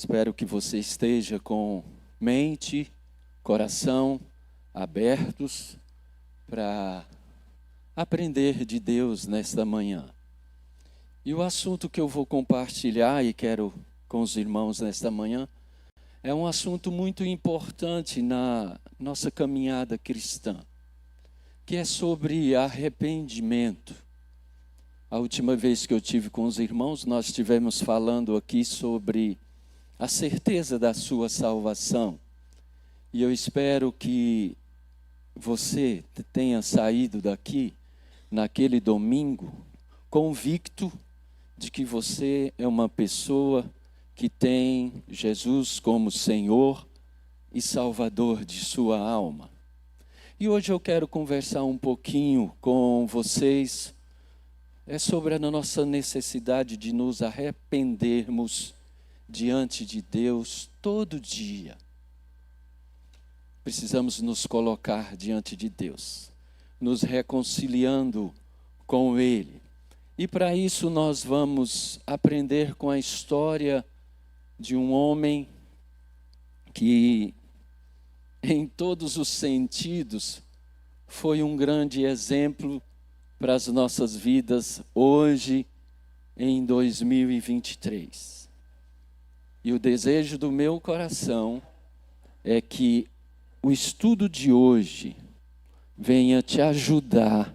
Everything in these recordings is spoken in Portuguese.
Espero que você esteja com mente, coração abertos para aprender de Deus nesta manhã. E o assunto que eu vou compartilhar e quero com os irmãos nesta manhã é um assunto muito importante na nossa caminhada cristã, que é sobre arrependimento. A última vez que eu tive com os irmãos, nós estivemos falando aqui sobre a certeza da sua salvação. E eu espero que você tenha saído daqui, naquele domingo, convicto de que você é uma pessoa que tem Jesus como Senhor e Salvador de sua alma. E hoje eu quero conversar um pouquinho com vocês sobre a nossa necessidade de nos arrependermos diante de Deus todo dia. Precisamos nos colocar diante de Deus, nos reconciliando com Ele. E para isso nós vamos aprender com a história de um homem que, em todos os sentidos, foi um grande exemplo para as nossas vidas hoje, em 2023. E o desejo do meu coração é que o estudo de hoje venha te ajudar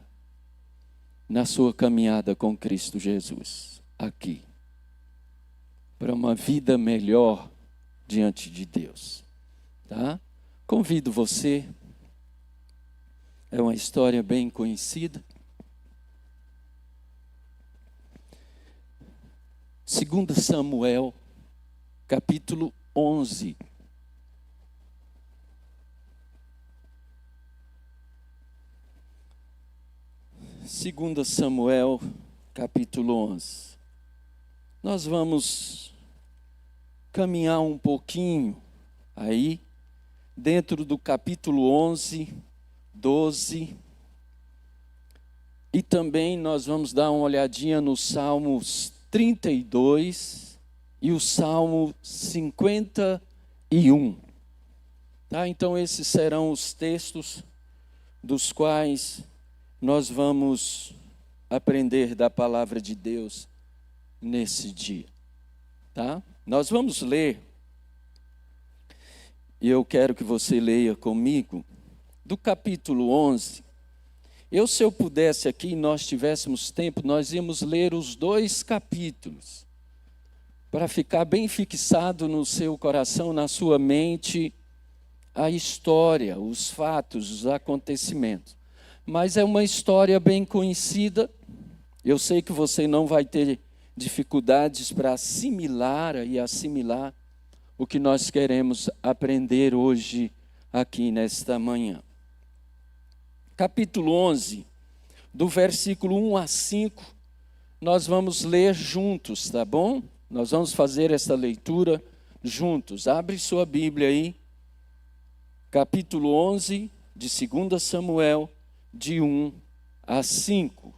na sua caminhada com Cristo Jesus, aqui, para uma vida melhor diante de Deus, tá? Convido você, é uma história bem conhecida. 2 Samuel, capítulo 11. Segunda Samuel, capítulo 11. Nós vamos caminhar um pouquinho aí, dentro do capítulo 11, 12. E também nós vamos dar uma olhadinha nos Salmos 32 e o Salmo 51. Tá? Então esses serão os textos dos quais nós vamos aprender da palavra de Deus nesse dia. Tá? Nós vamos ler, e eu quero que você leia comigo, do capítulo 11. Se eu pudesse aqui, nós tivéssemos tempo, nós íamos ler os 2 capítulos, para ficar bem fixado no seu coração, na sua mente, a história, os fatos, os acontecimentos. Mas é uma história bem conhecida. Eu sei que você não vai ter dificuldades para assimilar o que nós queremos aprender hoje aqui nesta manhã. Capítulo 11, do versículo 1 a 5, nós vamos ler juntos, tá bom? Nós vamos fazer essa leitura juntos. Abre sua Bíblia aí, capítulo 11 de 2 Samuel, de 1 a 5.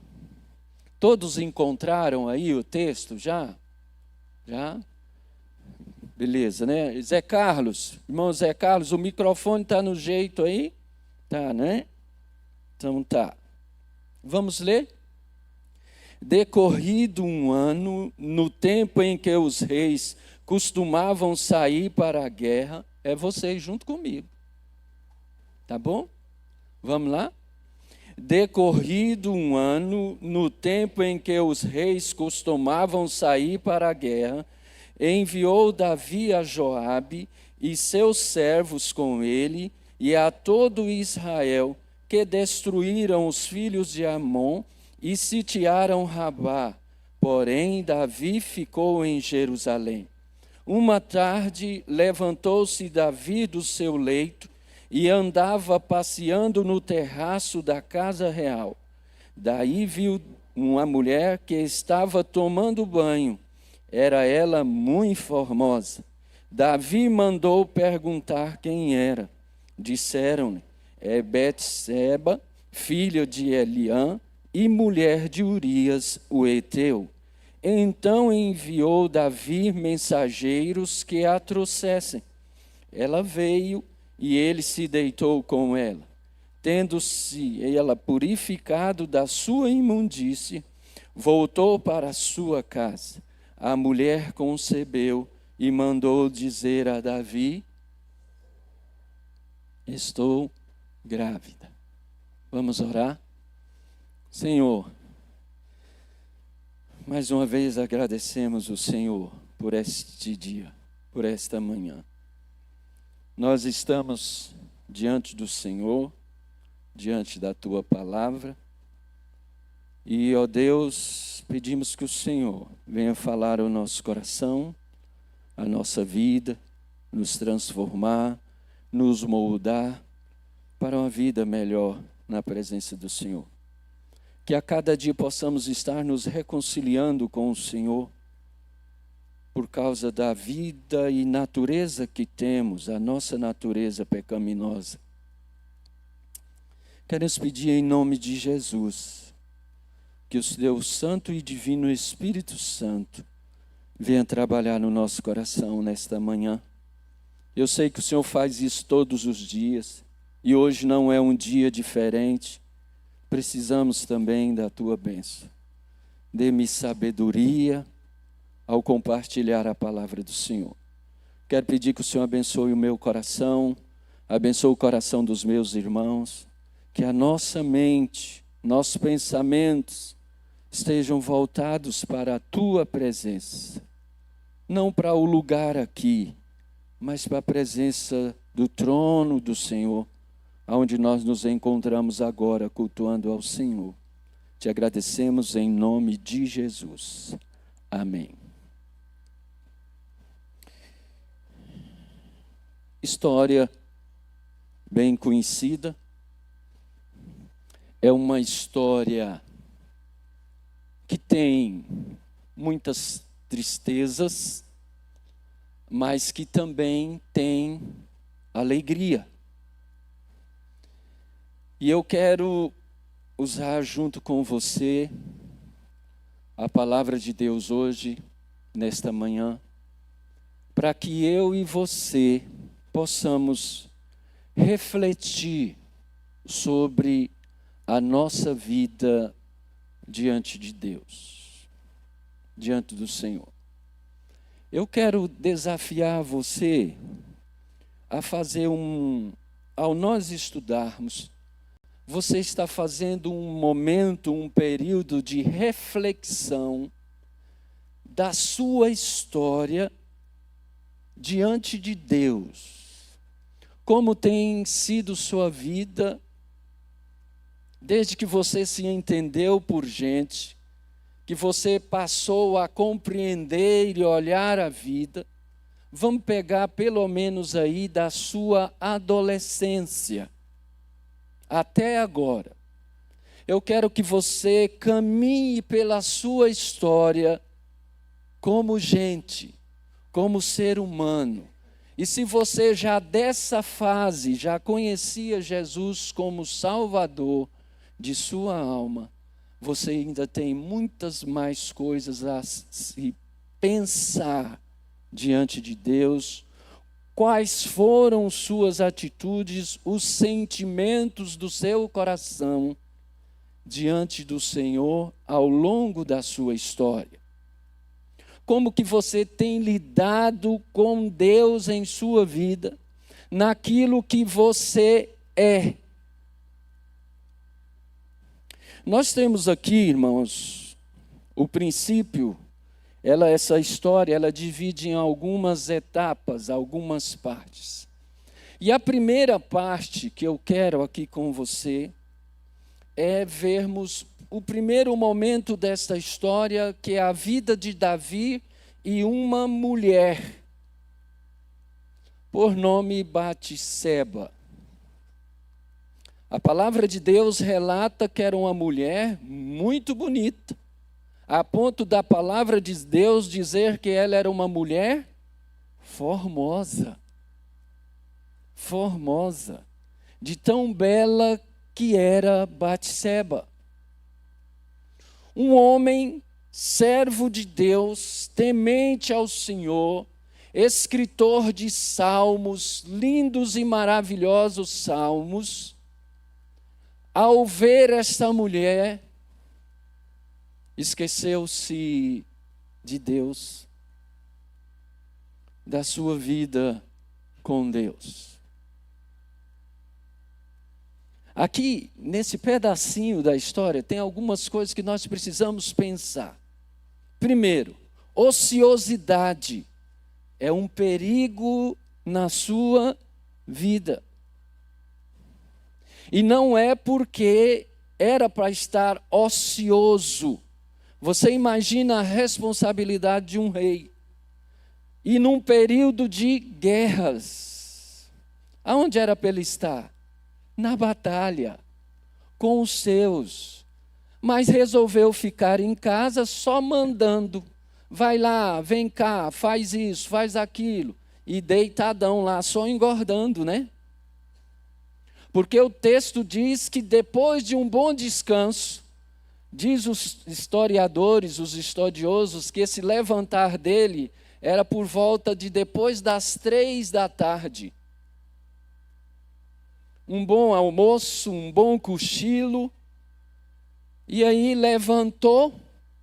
Todos encontraram aí o texto já? Já? Beleza, né? Zé Carlos, irmão Zé Carlos, o microfone está no jeito aí? Tá, né? Então tá. Vamos ler? Decorrido um ano, no tempo em que os reis costumavam sair para a guerra, é vocês junto comigo. Tá bom? Vamos lá? Decorrido um ano, no tempo em que os reis costumavam sair para a guerra, enviou Davi a Joabe e seus servos com ele e a todo Israel, que destruíram os filhos de Amon e sitiaram Rabá. Porém, Davi ficou em Jerusalém. Uma tarde, levantou-se Davi do seu leito e andava passeando no terraço da casa real. Daí viu uma mulher que estava tomando banho. Era ela muito formosa. Davi mandou perguntar quem era. Disseram-lhe: é Betseba, filha de Eliã e mulher de Urias, o heteu. Então enviou Davi mensageiros que a trouxessem. Ela veio e ele se deitou com ela. Tendo-se ela purificado da sua imundície, voltou para a sua casa. A mulher concebeu e mandou dizer a Davi: estou grávida. Vamos orar? Senhor, mais uma vez agradecemos o Senhor por este dia, por esta manhã. Nós estamos diante do Senhor, diante da Tua palavra, e, ó Deus, pedimos que o Senhor venha falar ao nosso coração, a nossa vida, nos transformar, nos moldar para uma vida melhor na presença do Senhor. Que a cada dia possamos estar nos reconciliando com o Senhor, por causa da vida e natureza que temos, a nossa natureza pecaminosa. Queremos pedir em nome de Jesus, que o Deus Santo e Divino Espírito Santo venha trabalhar no nosso coração nesta manhã. Eu sei que o Senhor faz isso todos os dias, e hoje não é um dia diferente. Precisamos também da Tua bênção. Dê-me sabedoria ao compartilhar a palavra do Senhor. Quero pedir que o Senhor abençoe o meu coração, abençoe o coração dos meus irmãos, que a nossa mente, nossos pensamentos estejam voltados para a Tua presença. Não para o lugar aqui, mas para a presença do trono do Senhor, onde nós nos encontramos agora cultuando ao Senhor. Te agradecemos em nome de Jesus. Amém. História bem conhecida. É uma história que tem muitas tristezas, mas que também tem alegria. E eu quero usar junto com você a palavra de Deus hoje, nesta manhã, para que eu e você possamos refletir sobre a nossa vida diante de Deus, diante do Senhor. Eu quero desafiar você a fazer ao nós estudarmos, você está fazendo um momento, um período de reflexão da sua história diante de Deus. Como tem sido sua vida desde que você se entendeu por gente, que você passou a compreender e olhar a vida. Vamos pegar pelo menos aí da sua adolescência até agora. Eu quero que você caminhe pela sua história como gente, como ser humano. E se você já dessa fase, já conhecia Jesus como Salvador de sua alma, você ainda tem muitas mais coisas a se pensar diante de Deus. Quais foram suas atitudes, os sentimentos do seu coração diante do Senhor ao longo da sua história? Como que você tem lidado com Deus em sua vida, naquilo que você é? Nós temos aqui, irmãos, o princípio. Essa história, ela divide em algumas etapas, algumas partes. E a primeira parte que eu quero aqui com você é vermos o primeiro momento desta história, que é a vida de Davi e uma mulher, por nome Batseba. A palavra de Deus relata que era uma mulher muito bonita, a ponto da palavra de Deus dizer que ela era uma mulher formosa. Formosa. De tão bela que era Batseba. Um homem servo de Deus, temente ao Senhor, escritor de salmos, lindos e maravilhosos salmos, ao ver esta mulher, esqueceu-se de Deus, da sua vida com Deus. Aqui, nesse pedacinho da história, tem algumas coisas que nós precisamos pensar. Primeiro, ociosidade é um perigo na sua vida. E não é porque era para estar ocioso. Você imagina a responsabilidade de um rei. E num período de guerras. Aonde era para ele estar? Na batalha, com os seus. Mas resolveu ficar em casa só mandando. Vai lá, vem cá, faz isso, faz aquilo. E deitadão lá, só engordando, né? Porque o texto diz que depois de um bom descanso, diz os historiadores, os estudiosos, que esse levantar dele era por volta de depois das 3 da tarde. Um bom almoço, um bom cochilo. E aí levantou,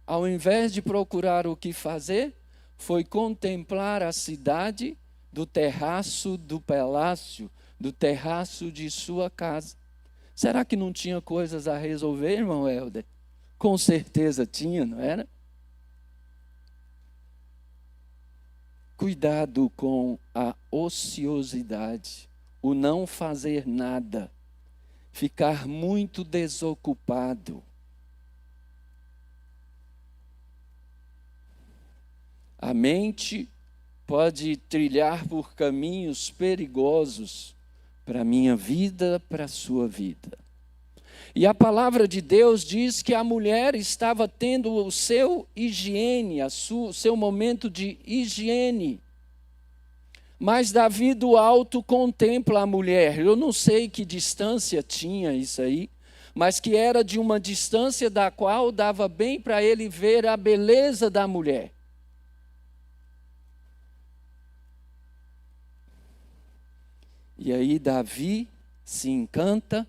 ao invés de procurar o que fazer, foi contemplar a cidade do terraço do palácio, do terraço de sua casa. Será que não tinha coisas a resolver, irmão Helder? Com certeza tinha, não era? Cuidado com a ociosidade, o não fazer nada, ficar muito desocupado. A mente pode trilhar por caminhos perigosos para a minha vida, para a sua vida. E a palavra de Deus diz que a mulher estava tendo o seu higiene, o seu momento de higiene. Mas Davi do alto contempla a mulher. Eu não sei que distância tinha isso aí, mas que era de uma distância da qual dava bem para ele ver a beleza da mulher. E aí Davi se encanta.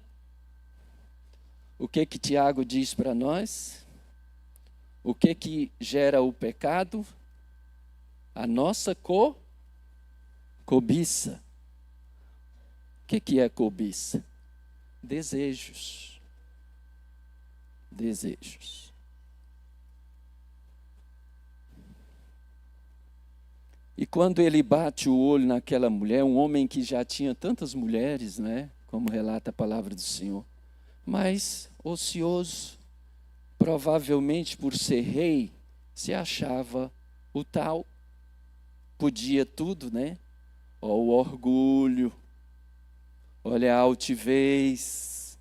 O que Tiago diz para nós? O que gera o pecado? A nossa cobiça. O que é cobiça? Desejos. Desejos. E quando ele bate o olho naquela mulher, um homem que já tinha tantas mulheres, né, como relata a palavra do Senhor, mas ocioso, provavelmente por ser rei, se achava o tal, podia tudo, né? Ó, o orgulho, olha a altivez.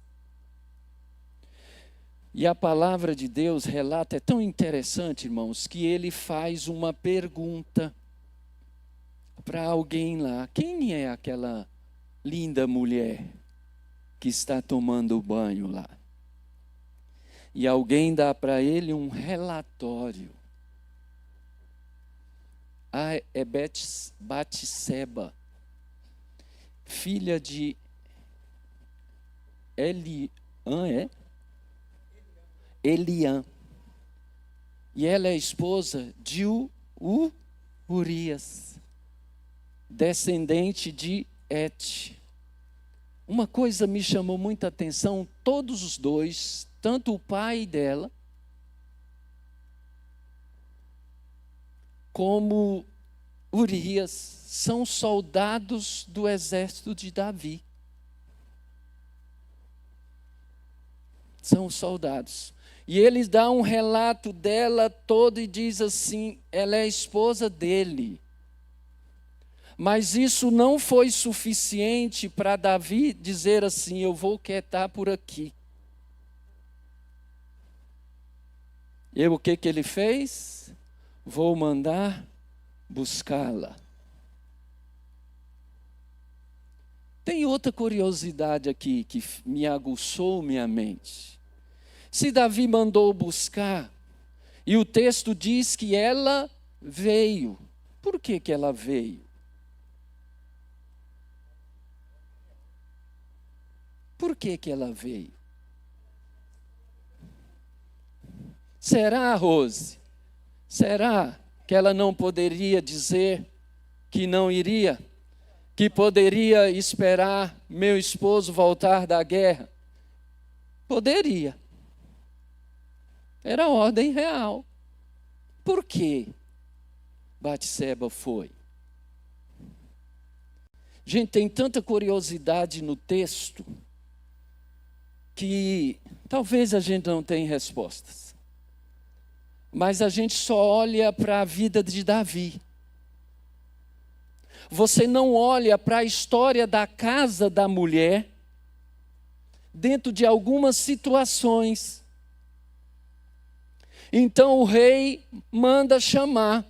E a palavra de Deus relata, é tão interessante, irmãos, que ele faz uma pergunta para alguém lá. Quem é aquela linda mulher que está tomando banho lá? E alguém dá para ele um relatório. Ah, é Batseba, filha de Eliã. E ela é esposa de Urias, descendente de Et. Uma coisa me chamou muita atenção, todos os dois, tanto o pai dela, como Urias, são soldados do exército de Davi. São soldados. E eles dão um relato dela todo e diz assim, ela é esposa dele. Mas isso não foi suficiente para Davi dizer assim, eu vou quietar por aqui. E o que ele fez? Vou mandar buscá-la. Tem outra curiosidade aqui que me aguçou minha mente. Se Davi mandou buscar, E o texto diz que ela veio. Por que que ela veio? Por que que ela veio? Será, Rose? Será que ela não poderia dizer que não iria? Que poderia esperar meu esposo voltar da guerra? Poderia. Era ordem real. Por que Batseba foi? Gente, tem tanta curiosidade no texto que talvez a gente não tenha respostas. Mas a gente só olha para a vida de Davi. Você não olha para a história da casa da mulher dentro de algumas situações. Então o rei manda chamar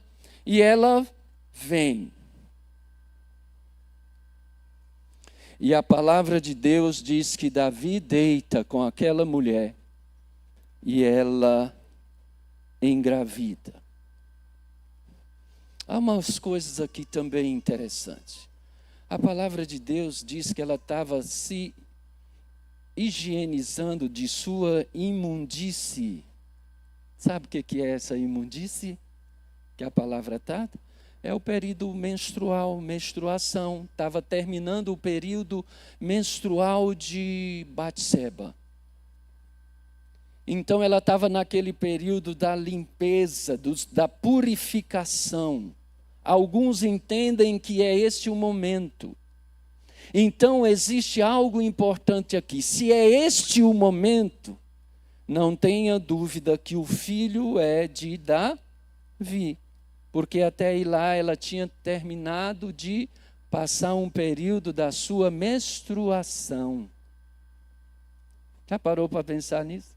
e ela vem. E a palavra de Deus diz que Davi deita com aquela mulher e ela engravida. Há umas coisas aqui também interessantes. A palavra de Deus diz que ela estava se higienizando de sua imundície. Sabe o que é essa imundície? Que a palavra está? É o período menstrual, menstruação. Estava terminando o período menstrual de Batseba. Então ela estava naquele período da limpeza, da purificação. Alguns entendem que é este o momento. Então existe algo importante aqui. Se é este o momento, não tenha dúvida que o filho é de Davi. Porque até aí lá ela tinha terminado de passar um período da sua menstruação. Já parou para pensar nisso?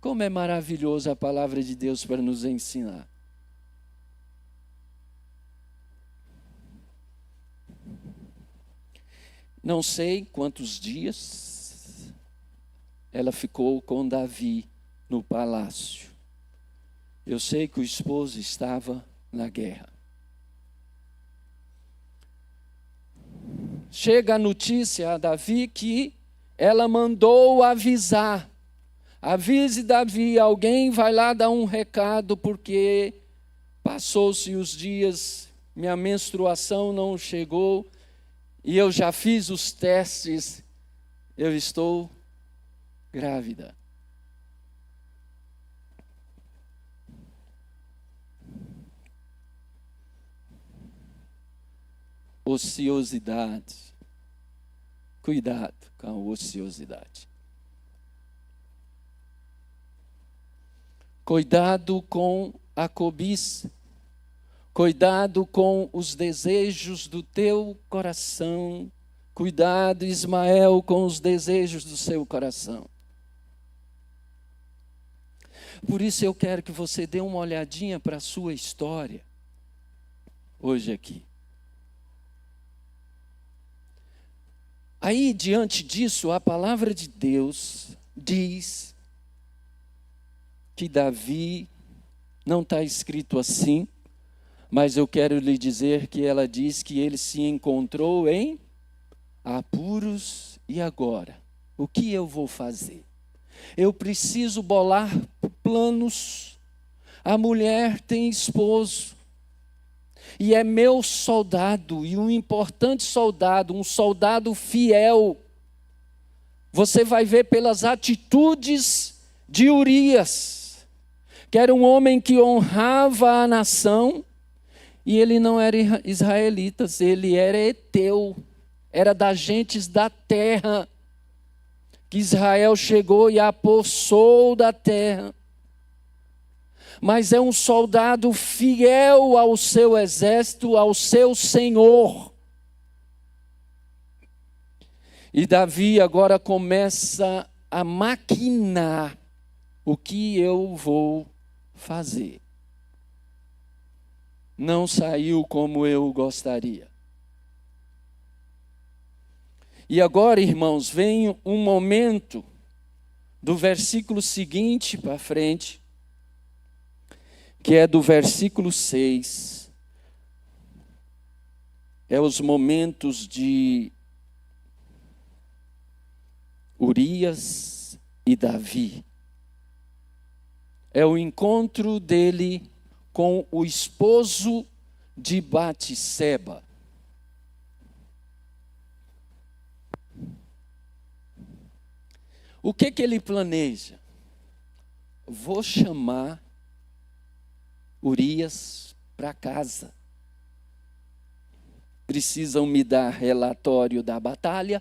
Como é maravilhosa a palavra de Deus para nos ensinar. Não sei quantos dias ela ficou com Davi no palácio. Eu sei que o esposo estava na guerra. Chega a notícia a Davi que ela mandou avisar. Avise Davi, alguém vai lá dar um recado, porque passou-se os dias, minha menstruação não chegou, e eu já fiz os testes, eu estou grávida. Ociosidade. Cuidado com a ociosidade. Cuidado com a cobiça. Cuidado com os desejos do teu coração. Cuidado, Ismael, com os desejos do seu coração. Por isso eu quero que você dê uma olhadinha para a sua história. Hoje aqui. Aí, diante disso, a palavra de Deus diz que Davi, não está escrito assim, mas eu quero lhe dizer que ela diz que ele se encontrou em apuros. E agora? O que eu vou fazer? Eu preciso bolar planos. A mulher tem esposo. E é meu soldado, e um importante soldado, um soldado fiel. Você vai ver pelas atitudes de Urias, que era um homem que honrava a nação, e ele não era israelita, ele era heteu, era das gentes da terra, que Israel chegou e apossou da terra. Mas é um soldado fiel ao seu exército, ao seu Senhor. E Davi agora começa a maquinar o que eu vou fazer. Não saiu como eu gostaria. E agora, irmãos, vem um momento do versículo seguinte para frente, que é do versículo 6. É os momentos de Urias e Davi. É o encontro dele com o esposo de Batseba. O que ele planeja? Vou chamar Urias para casa. Precisam me dar relatório da batalha.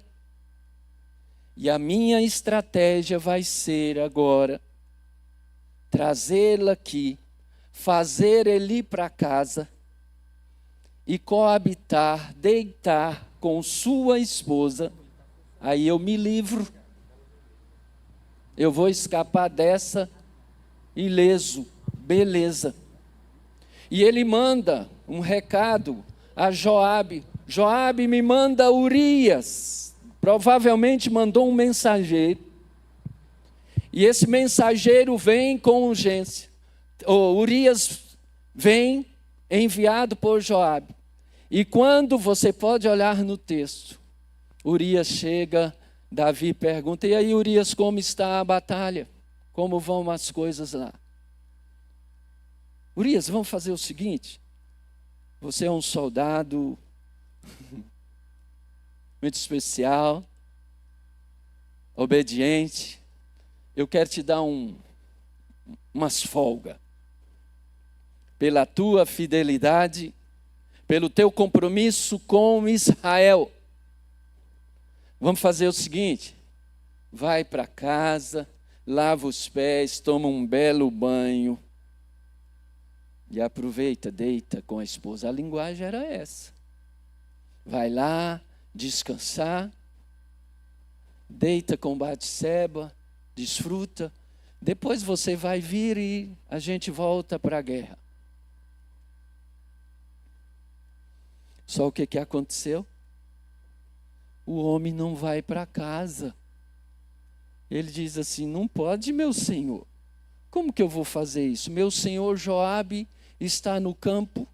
E a minha estratégia vai ser agora trazê-lo aqui, fazer ele ir para casa e coabitar, deitar com sua esposa. Aí eu me livro. Eu vou escapar dessa ileso, beleza. E ele manda um recado a Joabe. Joabe, me manda Urias. Provavelmente mandou um mensageiro. E esse mensageiro vem com urgência. Urias vem enviado por Joabe. E quando você pode olhar no texto, Urias chega, Davi pergunta, e aí Urias, como está a batalha? Como vão as coisas lá? Urias, vamos fazer o seguinte, você é um soldado muito especial, obediente, eu quero te dar umas folgas, pela tua fidelidade, pelo teu compromisso com Israel. Vamos fazer o seguinte, vai para casa, lava os pés, toma um belo banho e aproveita, deita com a esposa. A linguagem era essa. Vai lá, descansar, deita com Batseba, desfruta, depois você vai vir e a gente volta para a guerra. Só o que aconteceu? O homem não vai para casa. Ele diz assim, não pode, meu senhor. Como que eu vou fazer isso? Meu senhor Joabe está no campo.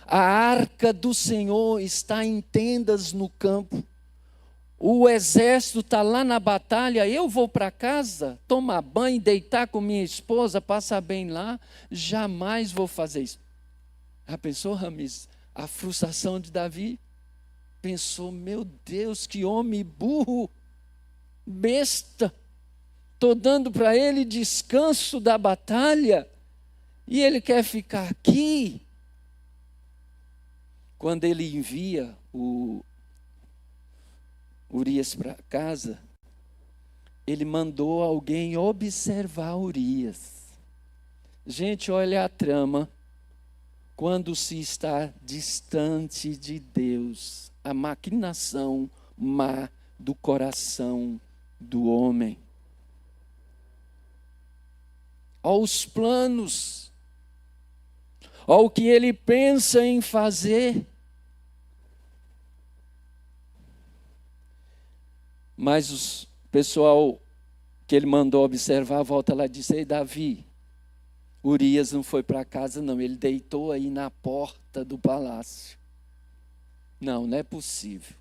A arca do Senhor está em tendas no campo. O exército está lá na batalha. Eu vou para casa, tomar banho, deitar com minha esposa, passar bem lá. Jamais vou fazer isso. Já pensou, Ramis? A frustração de Davi? Pensou, meu Deus, que homem burro, besta. Estou dando para ele descanso da batalha e ele quer ficar aqui. Quando ele envia o Urias para casa, ele mandou alguém observar Urias. Gente, olha a trama. Quando se está distante de Deus, a maquinação má do coração do homem. Aos planos, ao que ele pensa em fazer. Mas o pessoal que ele mandou observar, volta lá e disse, ei Davi, Urias não foi para casa não, ele deitou aí na porta do palácio. Não é possível.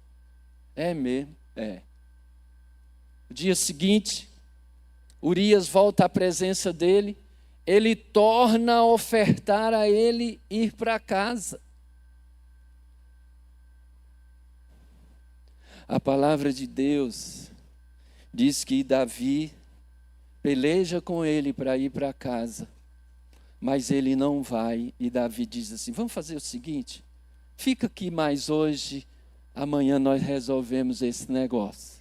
É mesmo, é. No dia seguinte, Urias volta à presença dele, ele torna a ofertar a ele ir para casa. A palavra de Deus diz que Davi peleja com ele para ir para casa, mas ele não vai. E Davi diz assim, vamos fazer o seguinte, fica aqui mais hoje, amanhã nós resolvemos esse negócio.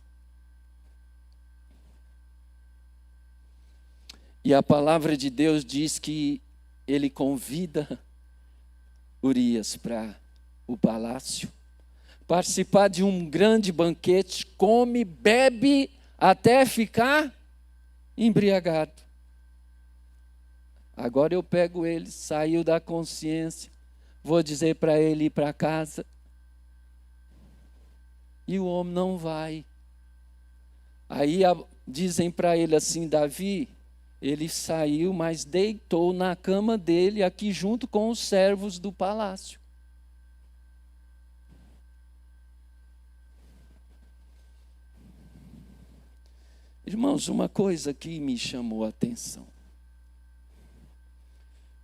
E a palavra de Deus diz que ele convida Urias para o palácio, participar de um grande banquete, come, bebe, até ficar embriagado. Agora eu pego ele, saiu da consciência, vou dizer para ele ir para casa. E o homem não vai. Aí dizem para ele assim, Davi, Ele saiu, mas deitou na cama dele aqui junto com os servos do palácio. Irmãos, uma coisa que me chamou a atenção.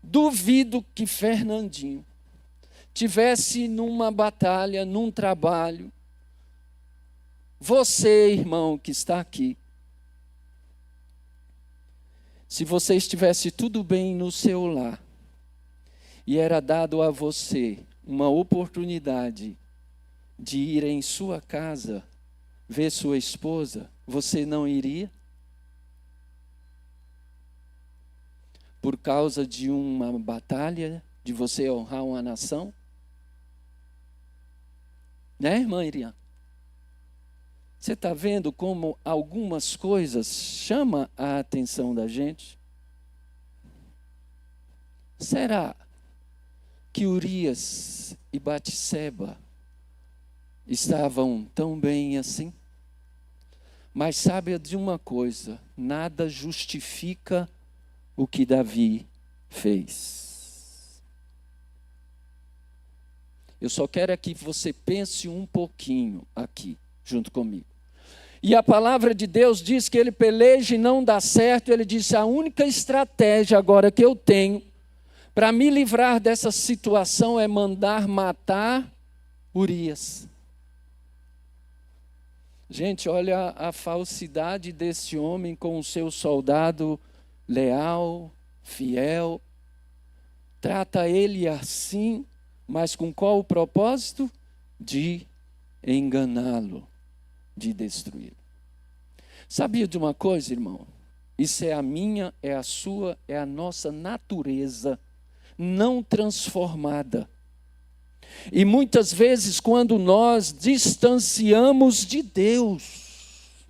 Duvido que Fernandinho tivesse numa batalha, num trabalho. Você, irmão, que está aqui, se você estivesse tudo bem no seu lar, e era dado a você uma oportunidade de ir em sua casa ver sua esposa, você não iria? Por causa de uma batalha, de você honrar uma nação? Né, irmã Irian? Você está vendo como algumas coisas chamam a atenção da gente? Será que Urias e Batseba estavam tão bem assim? Mas sabe de uma coisa, nada justifica o que Davi fez. Eu só quero é que você pense um pouquinho aqui, junto comigo. E a palavra de Deus diz que ele peleja e não dá certo. Ele disse, a única estratégia agora que eu tenho para me livrar dessa situação é mandar matar Urias. Gente, olha a falsidade desse homem com o seu soldado leal, fiel. Trata ele assim, mas com qual o propósito? De enganá-lo, de destruí-lo. Sabia de uma coisa, irmão? Isso é a minha, é a sua, é a nossa natureza não transformada. E muitas vezes quando nós distanciamos de Deus,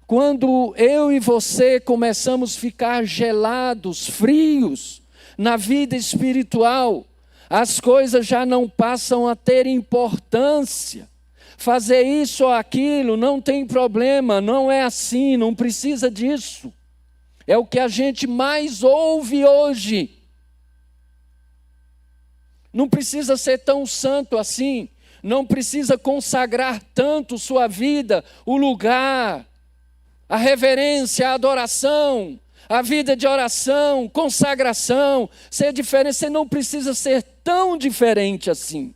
quando eu e você começamos a ficar gelados, frios na vida espiritual, as coisas já não passam a ter importância. Fazer isso ou aquilo não tem problema, não é assim, não precisa disso. É o que a gente mais ouve hoje. Não precisa ser tão santo assim, não precisa consagrar tanto sua vida, o lugar, a reverência, a adoração, a vida de oração, consagração, ser diferente. Você não precisa ser tão diferente assim.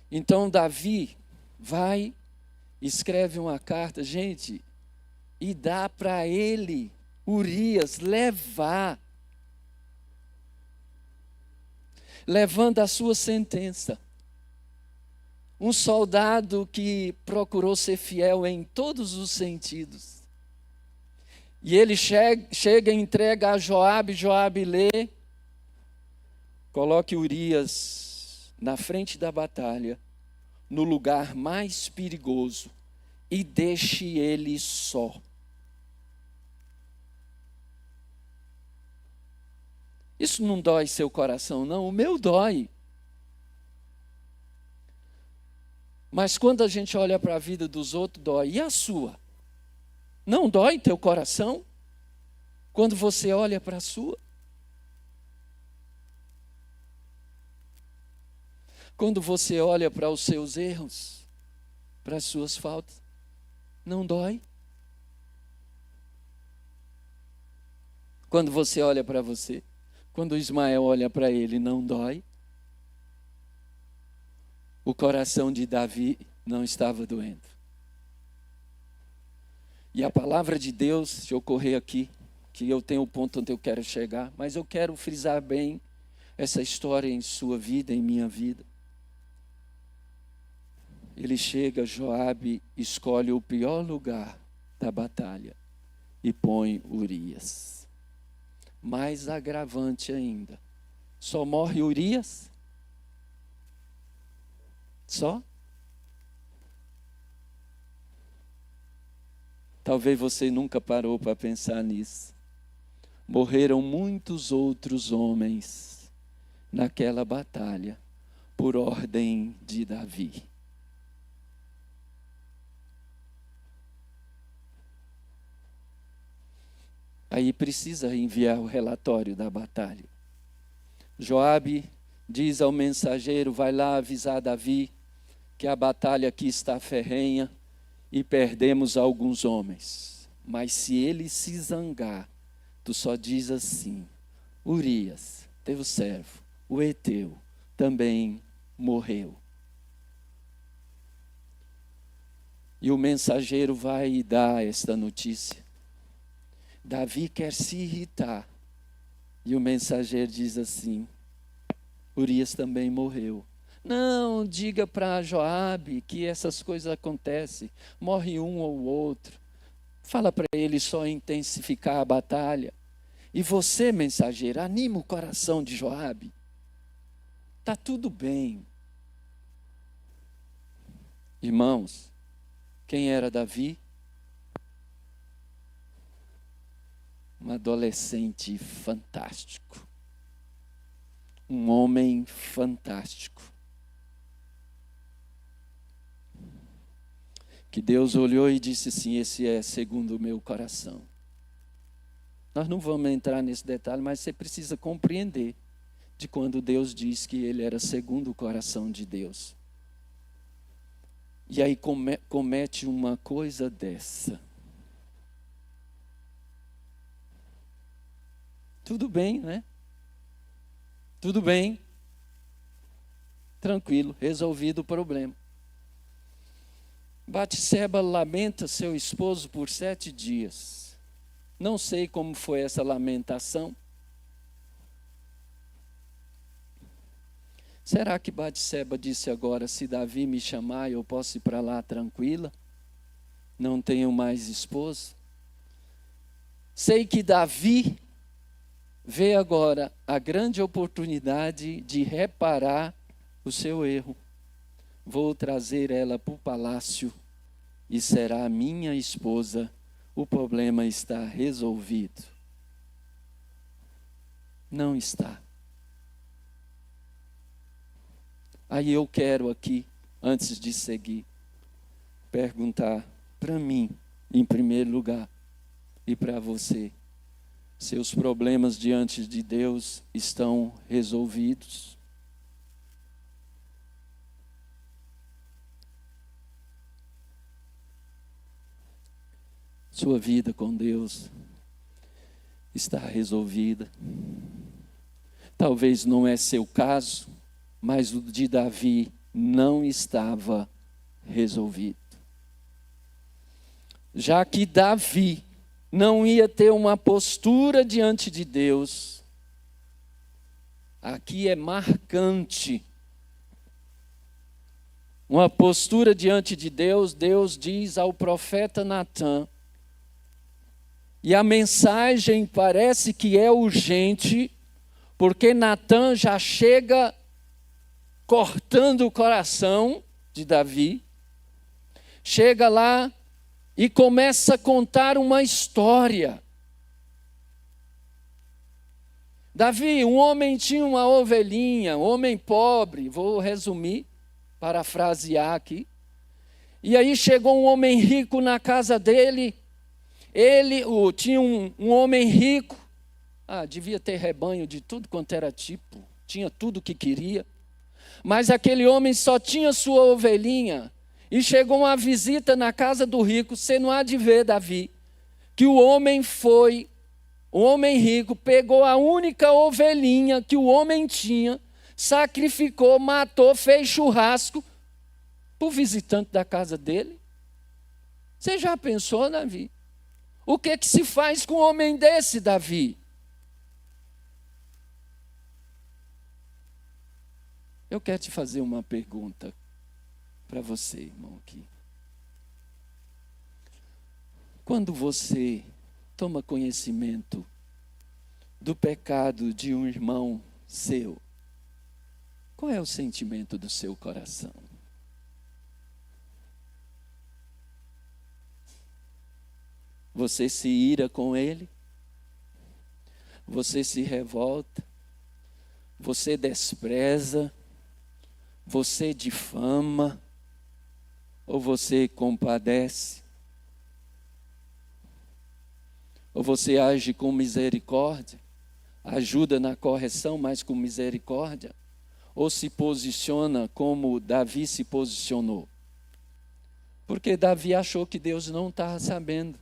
Então Davi vai, escreve uma carta, gente, e dá para ele, Urias, levando a sua sentença. Um soldado que procurou ser fiel em todos os sentidos. E ele chega e entrega a Joabe, Joabe lê, coloque Urias na frente da batalha, no lugar mais perigoso, e deixe ele só. Isso não dói seu coração, não? O meu dói. Mas quando a gente olha para a vida dos outros, dói. E a sua? Não dói teu coração? Quando você olha para a sua? Quando você olha para os seus erros, para as suas faltas, não dói? Quando você olha para você, quando Ismael olha para ele, não dói? O coração de Davi não estava doendo. E a palavra de Deus, se eu correr aqui, que eu tenho o ponto onde eu quero chegar, mas eu quero frisar bem essa história em sua vida, em minha vida. Ele chega, Joabe escolhe o pior lugar da batalha e põe Urias. Mais agravante ainda, só morre Urias? Só? Talvez você nunca parou para pensar nisso. Morreram muitos outros homens naquela batalha, por ordem de Davi. Aí precisa enviar o relatório da batalha. Joabe diz ao mensageiro: vai lá avisar Davi que a batalha aqui está ferrenha e perdemos alguns homens. Mas se ele se zangar, tu só diz assim: Urias, teu servo, o heteu, também morreu. E o mensageiro vai dar esta notícia. Davi quer se irritar. E o mensageiro diz assim: Urias também morreu. Não, diga para Joabe que essas coisas acontecem. Morre um ou outro. Fala para ele só intensificar a batalha. E você, mensageiro, anima o coração de Joabe. Está tudo bem. Irmãos, quem era Davi? Um adolescente fantástico. Um homem fantástico. Que Deus olhou e disse assim: esse é segundo o meu coração. Nós não vamos entrar nesse detalhe, mas você precisa compreender de quando Deus diz que ele era segundo o coração de Deus. E aí comete uma coisa dessa. Tudo bem, né? Tudo bem. Tranquilo, resolvido o problema. Batseba lamenta seu esposo por 7 dias. Não sei como foi essa lamentação. Será que Batseba disse agora: se Davi me chamar, eu posso ir para lá tranquila? Não tenho mais esposo? Sei que Davi vê agora a grande oportunidade de reparar o seu erro. Vou trazer ela para o palácio e será minha esposa. O problema está resolvido. Não está. Aí eu quero aqui, antes de seguir, perguntar para mim, em primeiro lugar, e para você: seus problemas diante de Deus estão resolvidos? Sua vida com Deus está resolvida? Talvez não é seu caso, mas o de Davi não estava resolvido. Já que Davi não ia ter uma postura diante de Deus, aqui é marcante. Uma postura diante de Deus, Deus diz ao profeta Natã, e a mensagem parece que é urgente, porque Natã já chega cortando o coração de Davi, chega lá e começa a contar uma história. Davi, um homem tinha uma ovelhinha, um homem pobre, vou resumir, parafrasear aqui. E aí chegou um homem rico na casa dele. Tinha um homem rico, devia ter rebanho de tudo quanto era tipo, tinha tudo que queria. Mas aquele homem só tinha sua ovelhinha. E chegou uma visita na casa do rico. Você não há de ver, Davi, que o homem rico, pegou a única ovelhinha que o homem tinha, sacrificou, matou, fez churrasco para o visitante da casa dele. Você já pensou, Davi? O que se faz com um homem desse, Davi? Eu quero te fazer uma pergunta para você, irmão, aqui. Quando você toma conhecimento do pecado de um irmão seu, qual é o sentimento do seu coração? Você se ira com ele? Você se revolta? Você despreza? Você difama? Ou você compadece? Ou você age com misericórdia, ajuda na correção, mas com misericórdia? Ou se posiciona como Davi se posicionou? Porque Davi achou que Deus não estava sabendo.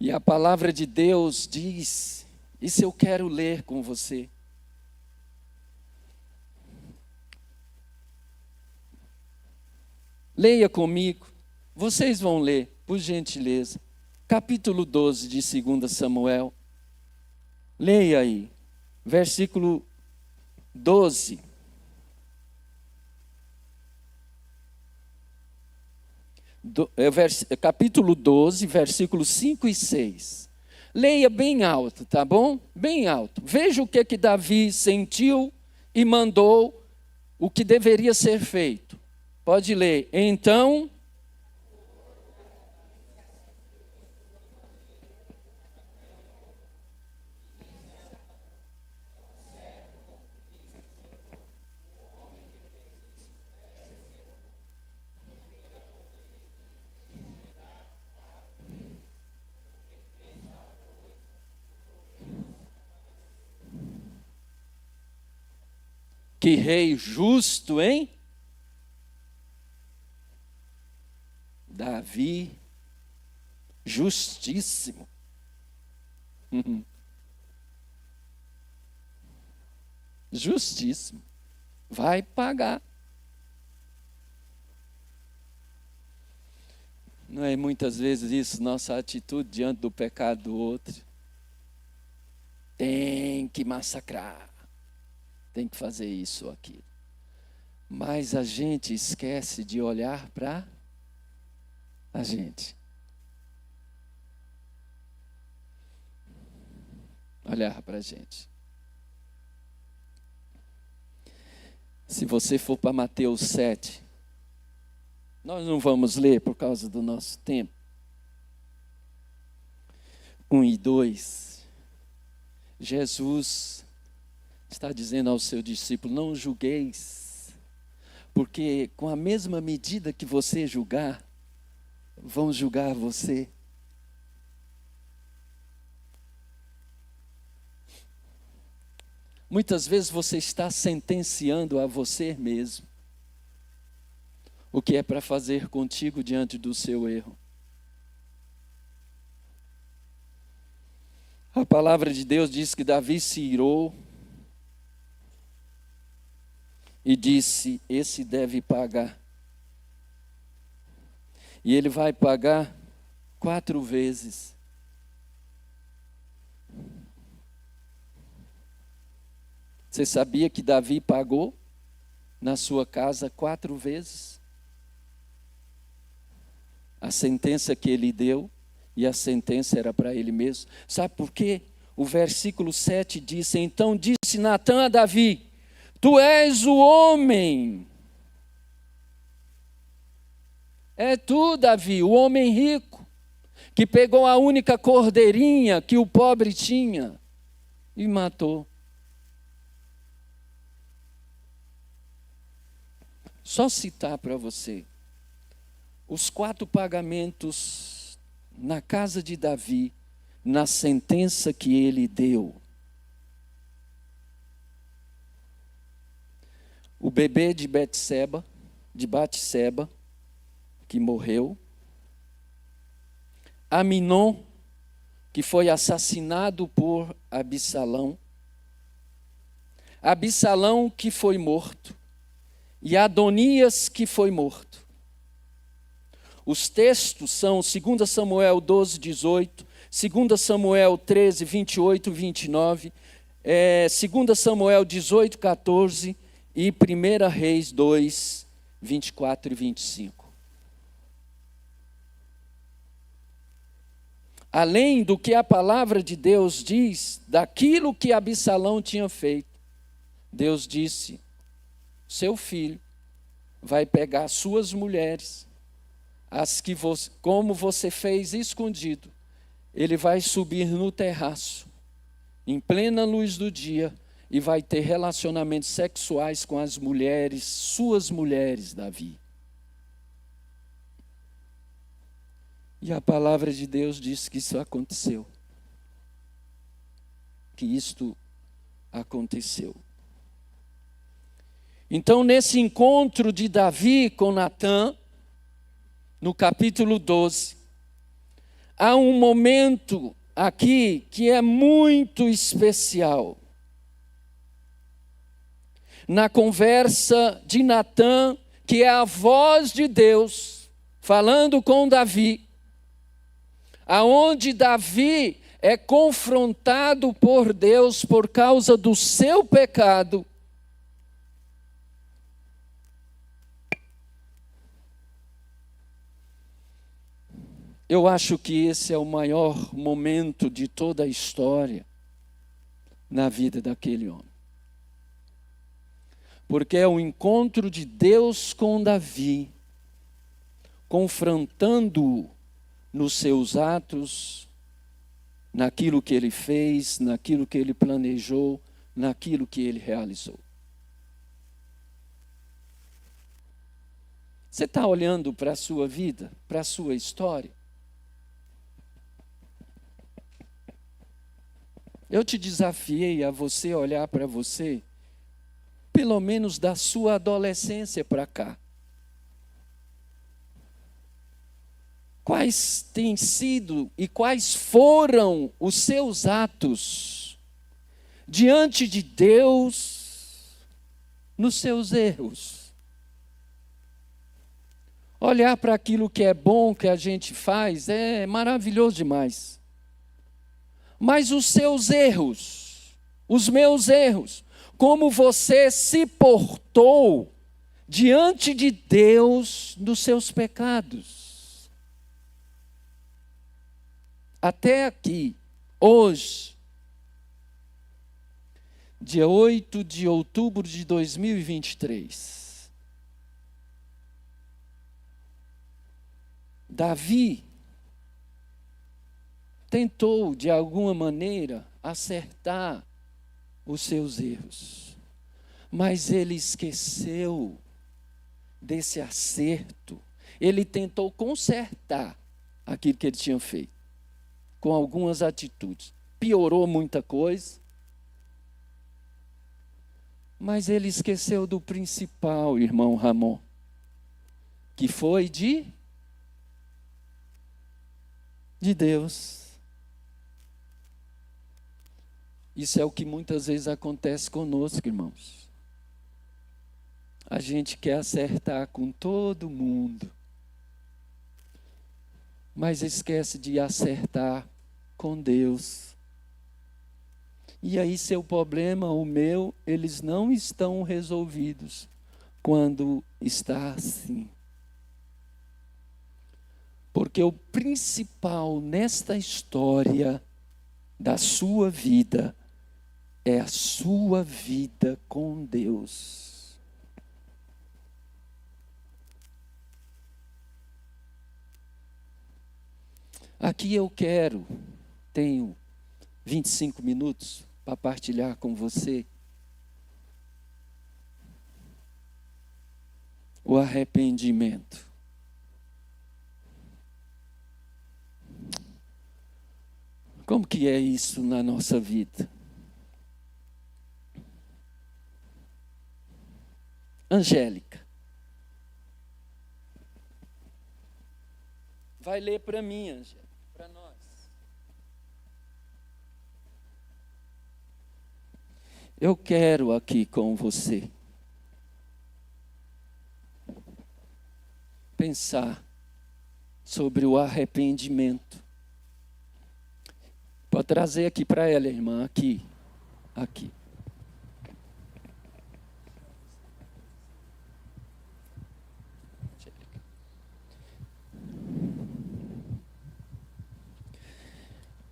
E a palavra de Deus diz, isso eu quero ler com você. Leia comigo, vocês vão ler, por gentileza. Capítulo 12 de 2 Samuel. Leia aí, versículo 12. Capítulo 12, versículos 5 e 6. Leia bem alto, tá bom? Bem alto. Veja o que Davi sentiu e mandou o que deveria ser feito. Pode ler. Então, que rei justo, hein? Davi, justíssimo. Justíssimo. Vai pagar. Não é muitas vezes isso, nossa atitude diante do pecado do outro? Tem que massacrar. Tem que fazer isso ou aquilo. Mas a gente esquece de olhar para a gente. Olhar para a gente. Se você for para Mateus 7, nós não vamos ler por causa do nosso tempo. 1 e 2. Jesus está dizendo ao seu discípulo, não julgueis, porque com a mesma medida que você julgar, vão julgar você. Muitas vezes você está sentenciando a você mesmo o que é para fazer contigo diante do seu erro. A palavra de Deus diz que Davi se irou e disse, esse deve pagar. E ele vai pagar 4 vezes. Você sabia que Davi pagou na sua casa 4 vezes? A sentença que ele deu, e a sentença era para ele mesmo. Sabe por quê? O versículo 7 diz, então disse Natã a Davi, tu és o homem. É tu, Davi, o homem rico, que pegou a única cordeirinha que o pobre tinha e matou. Só citar para você, os 4 pagamentos na casa de Davi, na sentença que ele deu. O bebê de Batseba, que morreu. Aminon, que foi assassinado por Absalão. Absalão, que foi morto. E Adonias, que foi morto. Os textos são 2 Samuel 12, 18, 2 Samuel 13, 28 e 29, 2 Samuel 18, 14 e 1 Reis 2, 24 e 25. Além do que a palavra de Deus diz, daquilo que Absalão tinha feito, Deus disse, seu filho vai pegar suas mulheres, as que você, como você fez escondido, ele vai subir no terraço, em plena luz do dia, e vai ter relacionamentos sexuais com as mulheres, suas mulheres, Davi. E a palavra de Deus diz que isso aconteceu. Que isto aconteceu. Então, nesse encontro de Davi com Natã, no capítulo 12, há um momento aqui que é muito especial. Na conversa de Natã, que é a voz de Deus, falando com Davi, aonde Davi é confrontado por Deus por causa do seu pecado. Eu acho que esse é o maior momento de toda a história na vida daquele homem. Porque é o encontro de Deus com Davi, confrontando-o nos seus atos, naquilo que ele fez, naquilo que ele planejou, naquilo que ele realizou. Você está olhando para a sua vida, para a sua história? Eu te desafiei a você olhar para você, pelo menos da sua adolescência para cá. Quais têm sido e quais foram os seus atos diante de Deus nos seus erros? Olhar para aquilo que é bom que a gente faz é maravilhoso demais. Mas os seus erros, os meus erros, como você se portou diante de Deus nos seus pecados. Até aqui, hoje, dia 8 de outubro de 2023, Davi tentou, de alguma maneira, acertar os seus erros. Mas ele esqueceu desse acerto. Ele tentou consertar aquilo que ele tinha feito, com algumas atitudes. Piorou muita coisa. Mas ele esqueceu do principal, irmão Ramon, que foi de Deus. Isso é o que muitas vezes acontece conosco, irmãos. A gente quer acertar com todo mundo, mas esquece de acertar com Deus. E aí seu problema, o meu, eles não estão resolvidos quando está assim. Porque o principal nesta história da sua vida é a sua vida com Deus. Aqui eu tenho 25 minutos para partilhar com você o arrependimento. Como que é isso na nossa vida? Angélica, vai ler para mim, Angélica, para nós. Eu quero aqui com você pensar sobre o arrependimento. Pode trazer aqui para ela, irmã, aqui.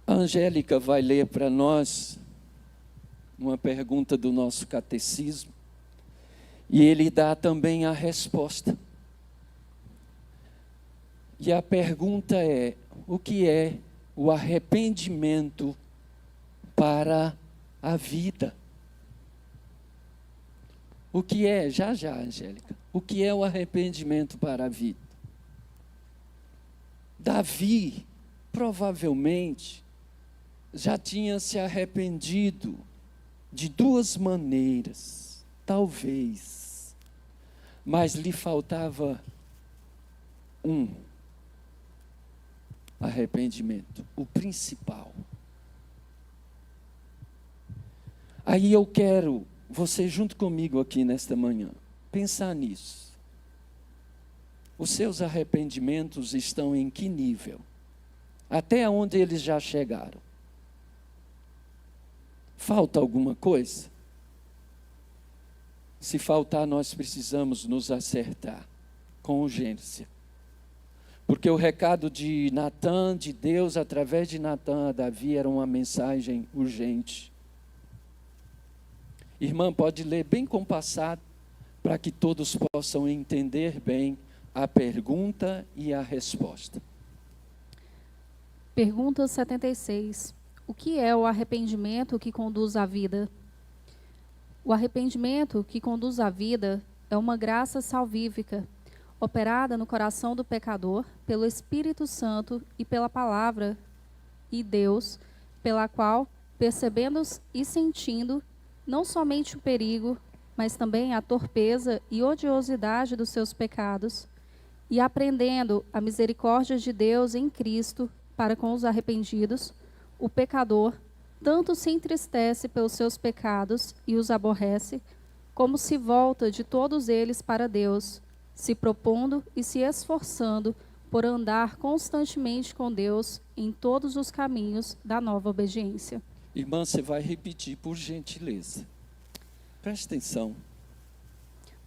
A Angélica vai ler para nós uma pergunta do nosso catecismo e ele dá também a resposta. E a pergunta é: o que é o arrependimento para a vida? O que é, já, Angélica, o que é o arrependimento para a vida? Davi, provavelmente, já tinha se arrependido de duas maneiras, talvez, mas lhe faltava um arrependimento, o principal. Aí eu quero você junto comigo aqui nesta manhã, pensar nisso. Os seus arrependimentos estão em que nível? Até onde eles já chegaram? Falta alguma coisa? Se faltar, nós precisamos nos acertar com urgência. Porque o recado de Natã, de Deus, através de Natã a Davi, era uma mensagem urgente. Irmã, pode ler bem compassado, para que todos possam entender bem a pergunta e a resposta. Pergunta 76. O que é o arrependimento que conduz à vida? O arrependimento que conduz à vida é uma graça salvífica, operada no coração do pecador pelo Espírito Santo e pela palavra e Deus, pela qual, percebendo e sentindo não somente o perigo, mas também a torpeza e odiosidade dos seus pecados, e aprendendo a misericórdia de Deus em Cristo para com os arrependidos, o pecador tanto se entristece pelos seus pecados e os aborrece, como se volta de todos eles para Deus, se propondo e se esforçando por andar constantemente com Deus em todos os caminhos da nova obediência. Irmã, você vai repetir por gentileza. Preste atenção.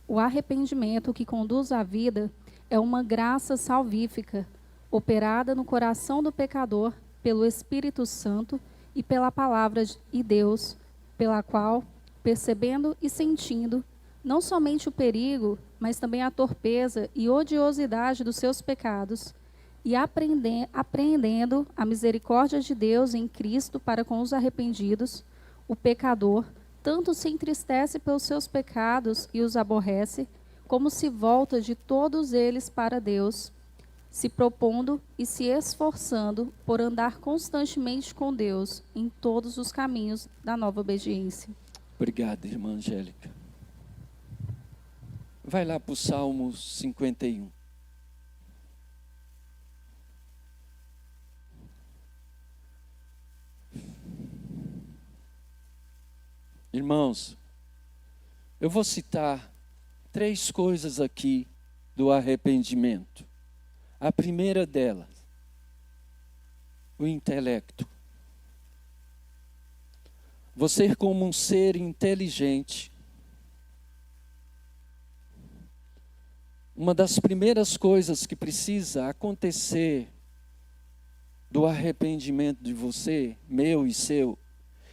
O arrependimento que conduz à vida é uma graça salvífica, operada no coração do pecador pelo Espírito Santo e pela palavra de Deus, pela qual, percebendo e sentindo não somente o perigo, mas também a torpeza e odiosidade dos seus pecados, e apreendendo a misericórdia de Deus em Cristo para com os arrependidos, o pecador tanto se entristece pelos seus pecados e os aborrece, como se volta de todos eles para Deus, se propondo e se esforçando por andar constantemente com Deus em todos os caminhos da nova obediência. Obrigado, irmã Angélica. Vai lá para o Salmo 51. Irmãos, eu vou citar 3 coisas aqui do arrependimento. A primeira delas, o intelecto. Você, como um ser inteligente, uma das primeiras coisas que precisa acontecer do arrependimento de você, meu e seu,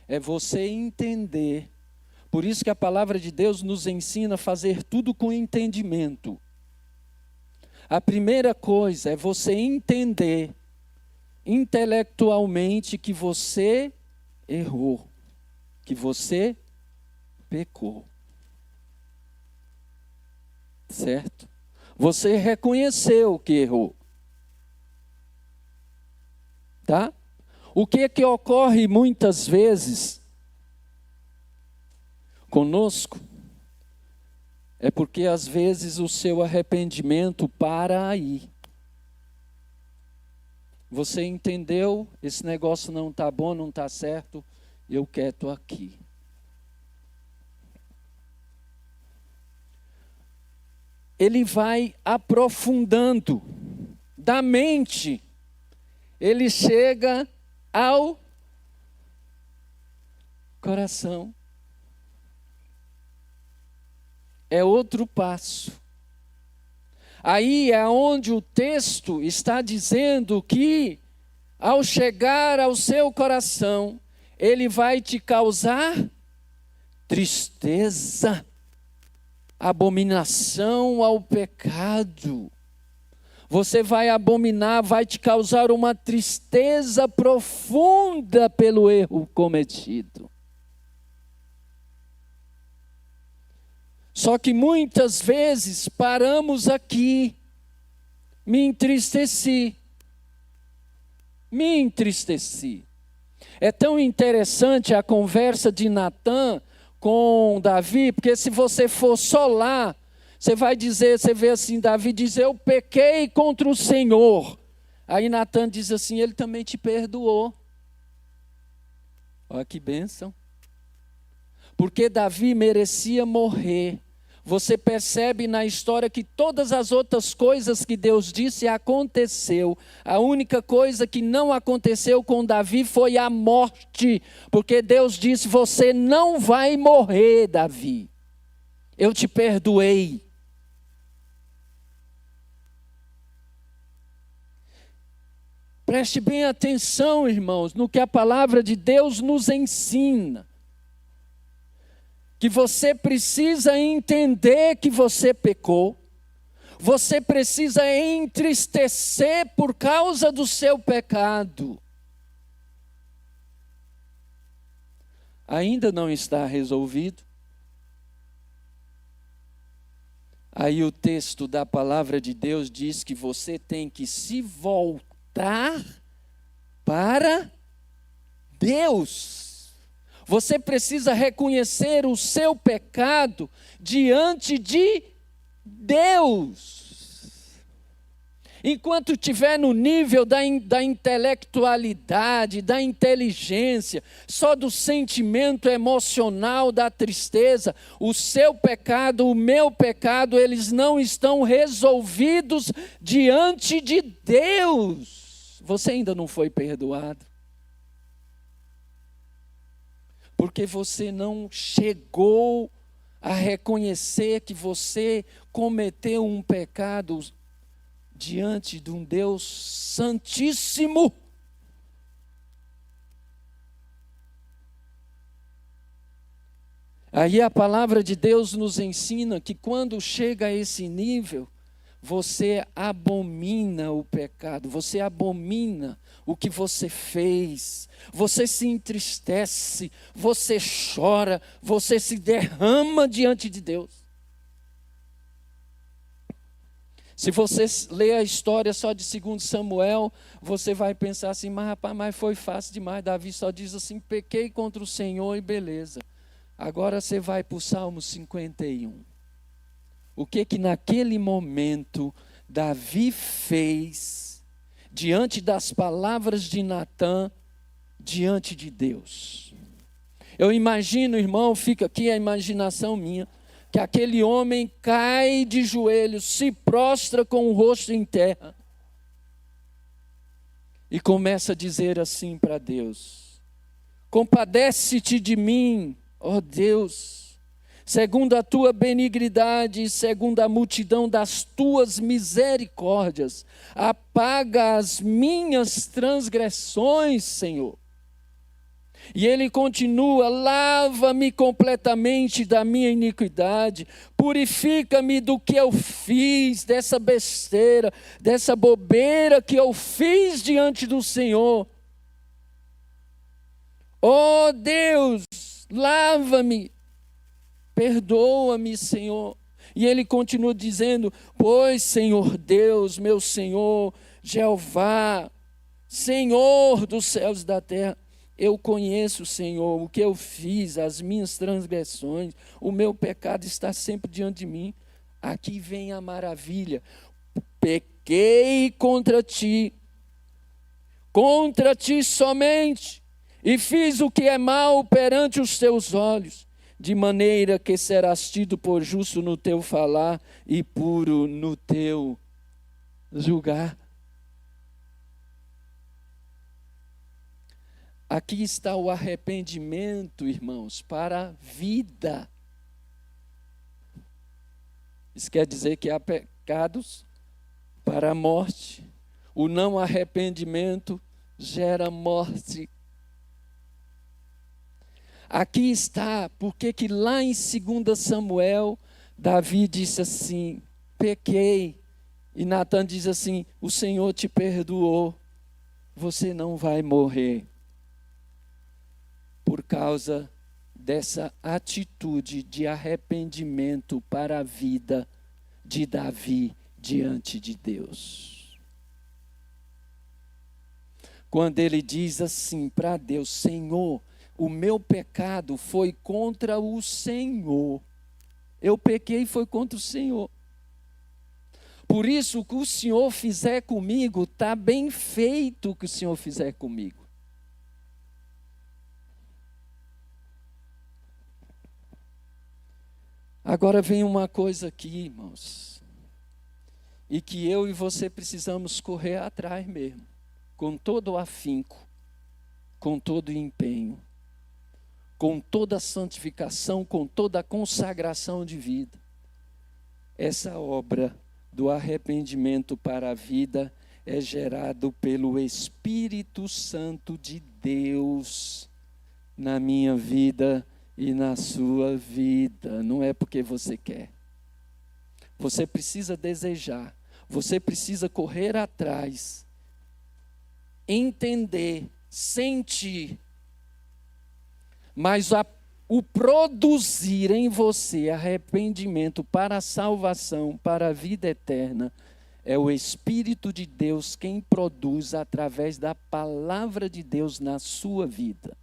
é você entender. Por isso que a palavra de Deus nos ensina a fazer tudo com entendimento. A primeira coisa é você entender intelectualmente que você errou, que você pecou. Certo? Você reconheceu que errou. Tá? O que ocorre muitas vezes conosco é porque às vezes o seu arrependimento para aí. Você entendeu, esse negócio não está bom, não está certo, eu quieto aqui. Ele vai aprofundando da mente, ele chega ao coração. É outro passo. Aí é onde o texto está dizendo que, ao chegar ao seu coração, ele vai te causar tristeza, abominação ao pecado. Você vai abominar, vai te causar uma tristeza profunda pelo erro cometido. Só que muitas vezes paramos aqui, me entristeci, me entristeci. É tão interessante a conversa de Natã com Davi, porque se você for só lá, você vai dizer, você vê assim, Davi diz, eu pequei contra o Senhor. Aí Natã diz assim, ele também te perdoou. Olha que bênção. Porque Davi merecia morrer. Você percebe na história que todas as outras coisas que Deus disse aconteceu. A única coisa que não aconteceu com Davi foi a morte. Porque Deus disse, você não vai morrer, Davi. Eu te perdoei. Preste bem atenção, irmãos, no que a palavra de Deus nos ensina. Que você precisa entender que você pecou, você precisa entristecer por causa do seu pecado. Ainda não está resolvido? Aí o texto da palavra de Deus diz que você tem que se voltar para Deus. Você precisa reconhecer o seu pecado diante de Deus. Enquanto estiver no nível da intelectualidade, da inteligência, só do sentimento emocional, da tristeza, o seu pecado, o meu pecado, eles não estão resolvidos diante de Deus. Você ainda não foi perdoado. Porque você não chegou a reconhecer que você cometeu um pecado diante de um Deus santíssimo. Aí a palavra de Deus nos ensina que quando chega a esse nível, você abomina o pecado, você abomina o que você fez, você se entristece, você chora, você se derrama diante de Deus. Se você ler a história só de 2 Samuel, você vai pensar assim, mas rapaz, mas foi fácil demais, Davi só diz assim, pequei contra o Senhor e beleza. Agora você vai para o Salmo 51. O que naquele momento Davi fez diante das palavras de Natã, diante de Deus? Eu imagino, irmão, fica aqui a imaginação minha, que aquele homem cai de joelhos, se prostra com o rosto em terra e começa a dizer assim para Deus: compadece-te de mim, ó Deus, segundo a tua benignidade e segundo a multidão das tuas misericórdias, apaga as minhas transgressões, Senhor. E ele continua, lava-me completamente da minha iniquidade, purifica-me do que eu fiz, dessa besteira, dessa bobeira que eu fiz diante do Senhor. Ó Deus, lava-me, perdoa-me, Senhor. E ele continua dizendo, pois Senhor Deus, meu Senhor, Jeová, Senhor dos céus e da terra, eu conheço, Senhor, o que eu fiz, as minhas transgressões, o meu pecado está sempre diante de mim. Aqui vem a maravilha. Pequei contra ti somente, e fiz o que é mal perante os teus olhos, de maneira que serás tido por justo no teu falar e puro no teu julgar. Aqui está o arrependimento, irmãos, para a vida. Isso quer dizer que há pecados para a morte. O não arrependimento gera morte. Aqui está, porque que lá em 2 Samuel, Davi disse assim, pequei. E Natã diz assim, o Senhor te perdoou, você não vai morrer. Por causa dessa atitude de arrependimento para a vida de Davi diante de Deus. quando ele diz assim para Deus: Senhor, o meu pecado foi contra o Senhor. Eu pequei e foi contra o Senhor. Por isso, o que o Senhor fizer comigo, está bem feito o que o Senhor fizer comigo. Agora vem uma coisa aqui, irmãos, e que eu e você precisamos correr atrás mesmo, com todo o afinco, com todo o empenho, com toda a santificação, com toda a consagração de vida. Essa obra do arrependimento para a vida é gerado pelo Espírito Santo de Deus na minha vida e na sua vida. Não é porque você quer. Você precisa desejar, você precisa correr atrás, entender, sentir. Mas o produzir em você arrependimento para a salvação, para a vida eterna, é o Espírito de Deus quem produz através da palavra de Deus na sua vida.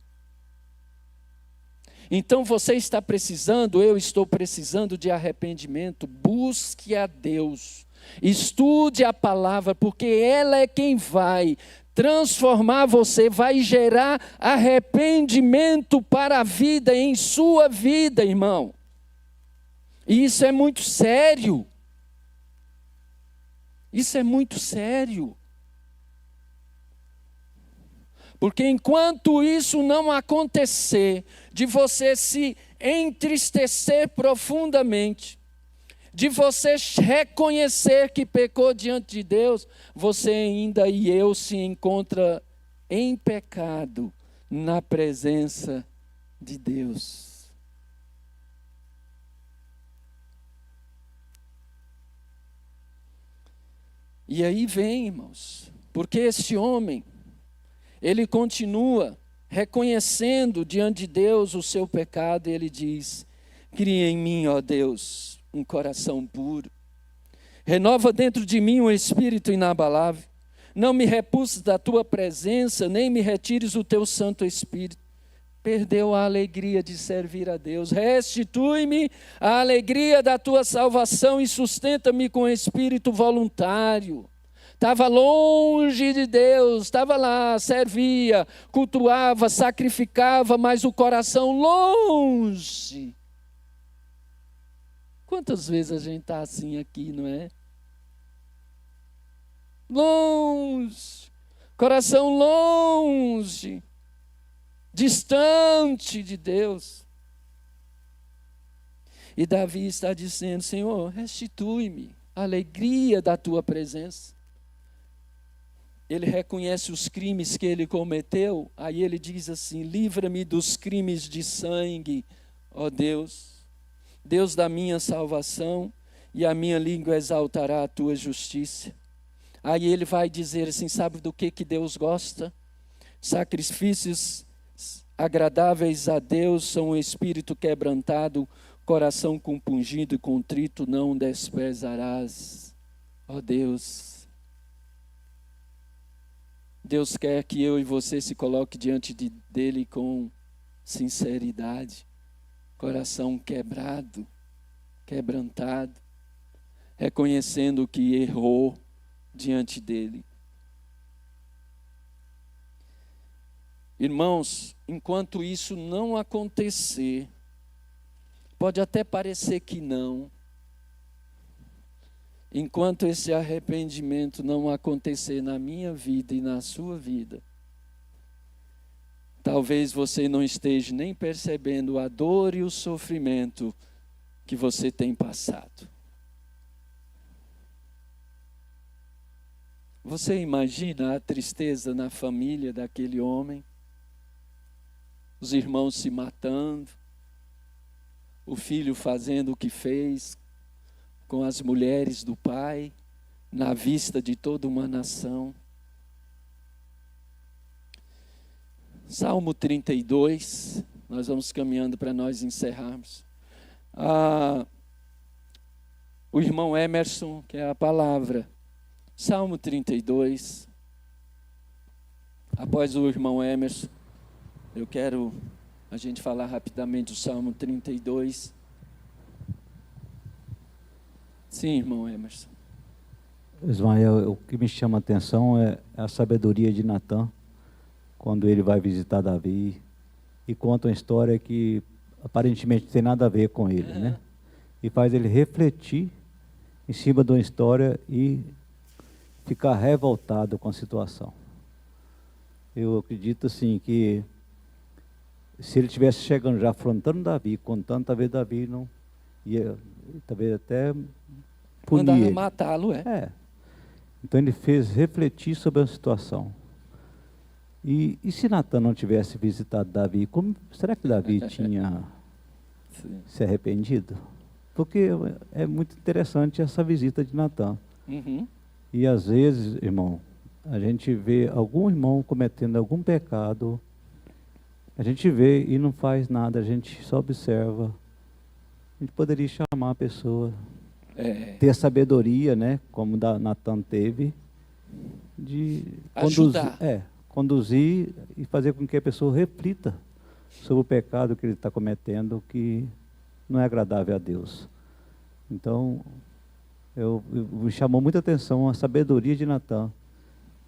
Então você está precisando, eu estou precisando de arrependimento. Busque a Deus, estude a palavra, porque ela é quem vai transformar você, vai gerar arrependimento para a vida em sua vida, irmão. E isso é muito sério. Isso é muito sério. Porque enquanto isso não acontecer, de você se entristecer profundamente, de você reconhecer que pecou diante de Deus, você ainda e eu se encontra em pecado na presença de Deus. E aí vem, irmãos, porque esse homem, ele continua reconhecendo diante de Deus o seu pecado, e ele diz: cria em mim, ó Deus, um coração puro. Renova dentro de mim um espírito inabalável. Não me repulses da tua presença, nem me retires o teu Santo Espírito. Perdeu a alegria de servir a Deus. Restitui-me a alegria da tua salvação e sustenta-me com espírito voluntário. Estava longe de Deus, estava lá, servia, cultuava, sacrificava, mas o coração longe. Quantas vezes a gente está assim aqui, não é? Longe, coração longe, distante de Deus. E Davi está dizendo: Senhor, restitui-me a alegria da tua presença. Ele reconhece os crimes que ele cometeu, aí ele diz assim: livra-me dos crimes de sangue, ó Deus, Deus da minha salvação, e a minha língua exaltará a tua justiça. Aí ele vai dizer assim: sabe do que Deus gosta? Sacrifícios agradáveis a Deus são o espírito quebrantado, coração compungido e contrito não desprezarás, ó Deus. Deus quer que eu e você se coloque diante dele com sinceridade, coração quebrado, quebrantado, reconhecendo que errou diante dele. Irmãos, enquanto isso não acontecer, pode até parecer que não, enquanto esse arrependimento não acontecer na minha vida e na sua vida, talvez você não esteja nem percebendo a dor e o sofrimento que você tem passado. Você imagina a tristeza na família daquele homem? Os irmãos se matando, o filho fazendo o que fez com as mulheres do pai, na vista de toda uma nação. Salmo 32, nós vamos caminhando para nós encerrarmos. O irmão Emerson, que é a palavra, Salmo 32, Após o irmão Emerson, eu quero a gente falar rapidamente o Salmo 32. Sim, irmão Emerson. Ismael, o que me chama a atenção é a sabedoria de Natã, quando ele vai visitar Davi, e conta uma história que aparentemente não tem nada a ver com ele, né? E faz ele refletir em cima de uma história e ficar revoltado com a situação. Eu acredito assim que se ele tivesse chegando já afrontando Davi, contando, talvez Davi não ia, talvez até punir Mandar ele. matá-lo, Então ele fez refletir sobre a situação. E se Natã não tivesse visitado Davi, será que Davi tinha se arrependido? Porque é muito interessante essa visita de Natã. Uhum. E às vezes, irmão, a gente vê algum irmão cometendo algum pecado, a gente vê e não faz nada, a gente só observa. A gente poderia chamar a pessoa, ter sabedoria, né, como Natã teve, de ajudar. Conduzir e fazer com que a pessoa reflita sobre o pecado que ele está cometendo, que não é agradável a Deus. Então, me chamou muita atenção a sabedoria de Natã.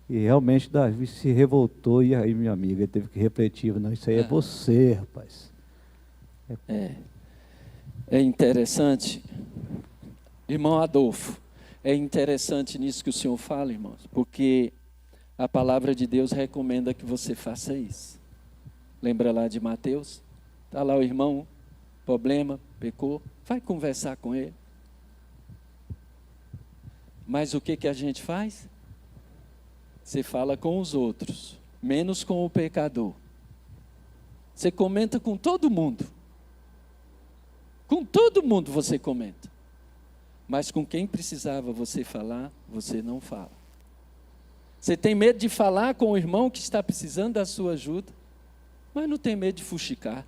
E realmente Davi se revoltou, e aí, minha amiga, ele teve que refletir. Não, isso aí é você, rapaz. É interessante, irmão Adolfo, é interessante nisso que o senhor fala, irmãos, porque a palavra de Deus recomenda que você faça isso. Lembra lá de Mateus? Está lá o irmão, problema, pecou, vai conversar com ele. Mas o que a gente faz? Você fala com os outros, menos com o pecador. Você comenta com todo mundo. Com todo mundo você comenta. Mas com quem precisava você falar, você não fala. Você tem medo de falar com o irmão que está precisando da sua ajuda, mas não tem medo de fuxicar.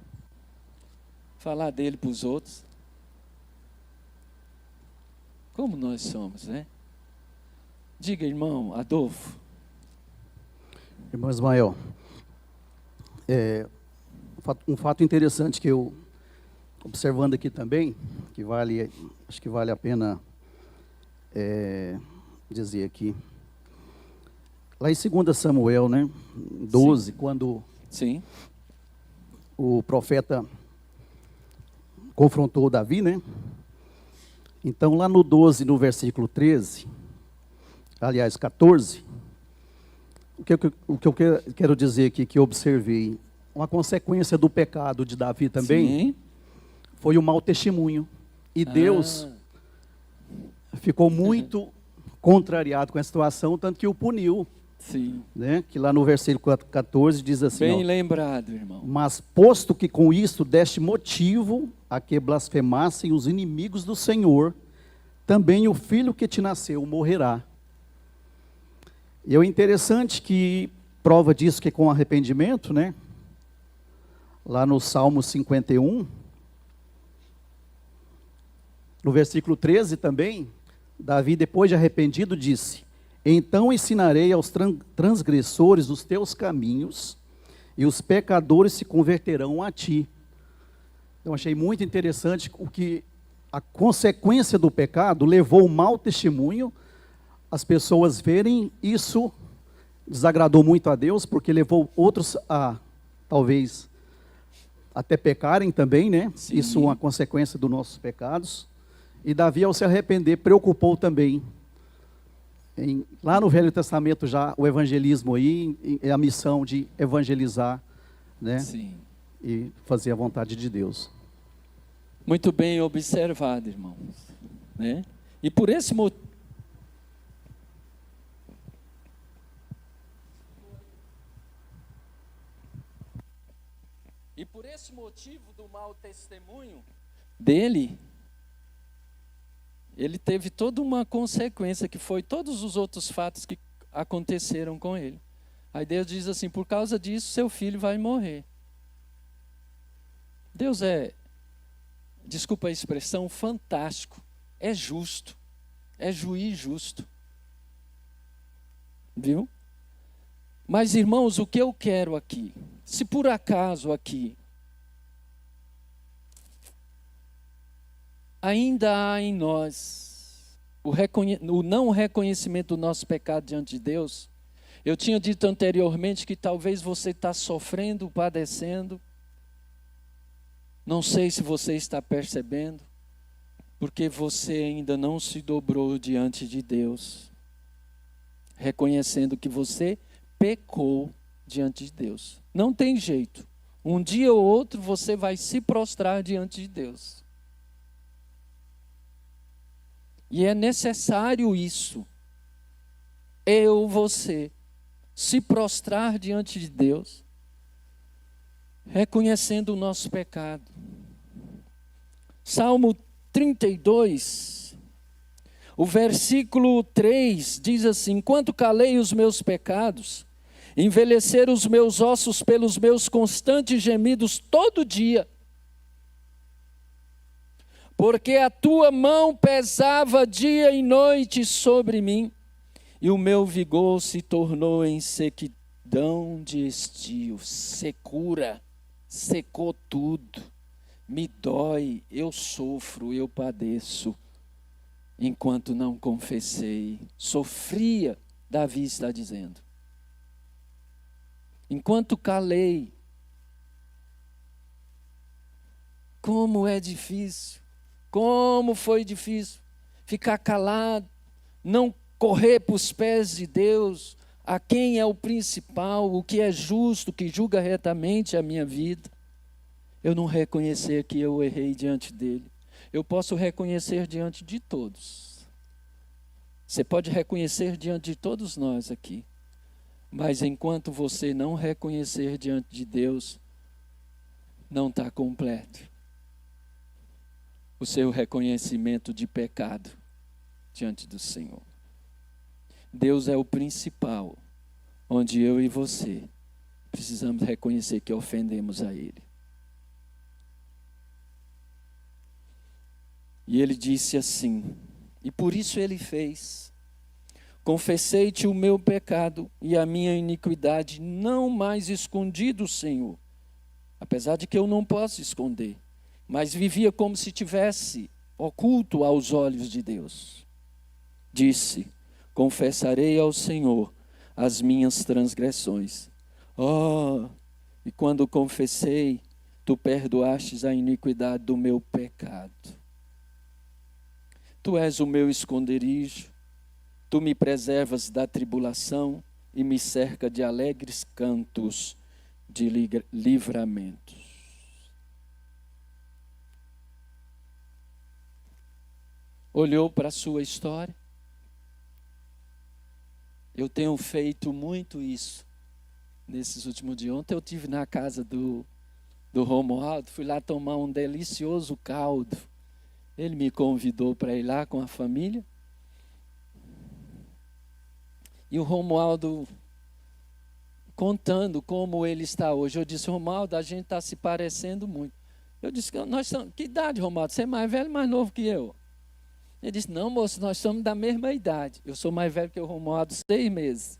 Falar dele para os outros. Como nós somos, né? Diga, irmão Adolfo. Irmão Ismael, um fato interessante que eu, observando aqui também, acho que vale a pena dizer aqui. Lá em 2 Samuel, né, 12, quando o profeta confrontou Davi, né? Então, lá no 12, no versículo 13, aliás, 14, o que eu quero dizer aqui, que eu observei, uma consequência do pecado de Davi também, foi o mau testemunho. E Deus ficou muito contrariado com a situação, tanto que o puniu. Sim. Né? Que lá no versículo 14 diz assim: bem lembrado, irmão. Mas posto que com isto deste motivo a que blasfemassem os inimigos do Senhor, também o filho que te nasceu morrerá. E é interessante que prova disso que com arrependimento, né? Lá no Salmo 51, no versículo 13 também, Davi, depois de arrependido, disse: Então ensinarei aos transgressores os teus caminhos, e os pecadores se converterão a ti. Então achei muito interessante o que a consequência do pecado levou o mau testemunho, as pessoas verem isso, desagradou muito a Deus, porque levou outros a, talvez, até pecarem também, né? Sim. Isso é uma consequência dos nossos pecados. E Davi, ao se arrepender, preocupou também. Lá no Velho Testamento já o evangelismo aí, é a missão de evangelizar, né? Sim. E fazer a vontade de Deus. Muito bem observado, irmãos. Né? E por esse motivo, do mau testemunho dele, ele teve toda uma consequência, que foi todos os outros fatos que aconteceram com ele. Aí Deus diz assim: por causa disso, seu filho vai morrer. Deus desculpa a expressão, fantástico, é justo, é juiz justo. Viu? Mas, irmãos, o que eu quero aqui, se por acaso aqui ainda há em nós o não reconhecimento do nosso pecado diante de Deus, eu tinha dito anteriormente que talvez você está sofrendo, padecendo, não sei se você está percebendo, porque você ainda não se dobrou diante de Deus, reconhecendo que você pecou diante de Deus. Não tem jeito. Um dia ou outro você vai se prostrar diante de Deus. E é necessário isso. Você, se prostrar diante de Deus, reconhecendo o nosso pecado. Salmo 32, o versículo 3 diz assim: enquanto calei os meus pecados, envelheceram os meus ossos pelos meus constantes gemidos todo dia. Porque a tua mão pesava dia e noite sobre mim, e o meu vigor se tornou em sequidão de estio, secura, secou tudo, me dói, eu sofro, eu padeço, enquanto não confessei, sofria, Davi está dizendo. Enquanto calei, como é difícil, como foi difícil ficar calado, não correr para os pés de Deus, a quem é o principal, o que é justo, que julga retamente a minha vida. Eu não reconhecer que eu errei diante dele. Eu posso reconhecer diante de todos. Você pode reconhecer diante de todos nós aqui. Mas enquanto você não reconhecer diante de Deus, não está completo o seu reconhecimento de pecado diante do Senhor. Deus é o principal, onde eu e você precisamos reconhecer que ofendemos a Ele. E Ele disse assim, e por isso Ele fez: confessei-te o meu pecado e a minha iniquidade, não mais escondi do Senhor. Apesar de que eu não posso esconder, mas vivia como se tivesse oculto aos olhos de Deus. Disse: confessarei ao Senhor as minhas transgressões. E quando confessei, tu perdoastes a iniquidade do meu pecado. Tu és o meu esconderijo, tu me preservas da tribulação e me cerca de alegres cantos de livramentos. Olhou para a sua história? Eu tenho feito muito isso nesses últimos dias. Ontem eu estive na casa do Romualdo, fui lá tomar um delicioso caldo. Ele me convidou para ir lá com a família. E o Romualdo contando como ele está hoje. Eu disse: Romualdo, a gente está se parecendo muito. Eu disse: que idade, Romualdo? Você é mais velho ou mais novo que eu? Ele disse: não, moço, nós somos da mesma idade. Eu sou mais velho que o Romualdo 6 meses.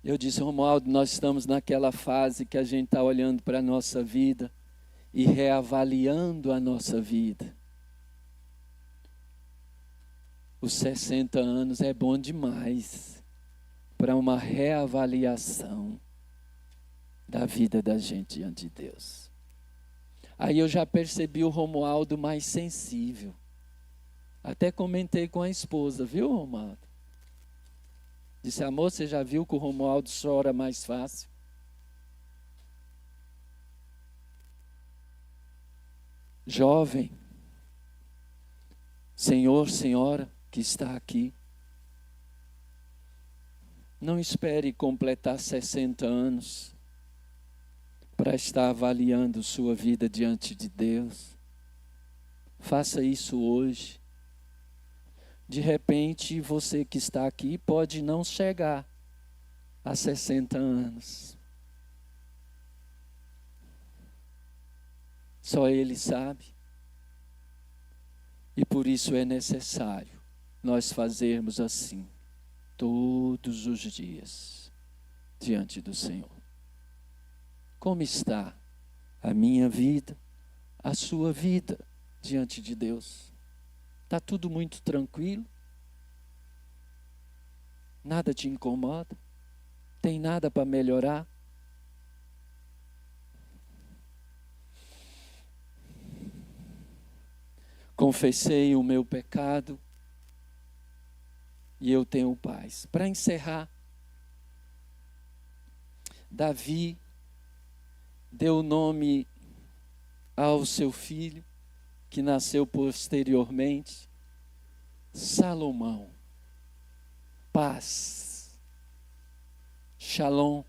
Eu disse: Romualdo, nós estamos naquela fase que a gente está olhando para a nossa vida e reavaliando a nossa vida. Os 60 anos é bom demais para uma reavaliação da vida da gente diante de Deus. Aí eu já percebi o Romualdo mais sensível. Até comentei com a esposa, viu, Romualdo? Disse: amor, você já viu que o Romualdo chora mais fácil? Jovem, senhor, senhora que está aqui, não espere completar 60 anos para estar avaliando sua vida diante de Deus. Faça isso hoje. De repente, você que está aqui pode não chegar a 60 anos. Só Ele sabe. E por isso é necessário nós fazermos assim. todos os dias diante do Senhor. Como está a minha vida, a sua vida diante de Deus? Está tudo muito tranquilo? Nada te incomoda? Tem nada para melhorar? Confessei o meu pecado e eu tenho paz. Para encerrar, Davi deu nome ao seu filho, que nasceu posteriormente, Salomão. Paz, Shalom.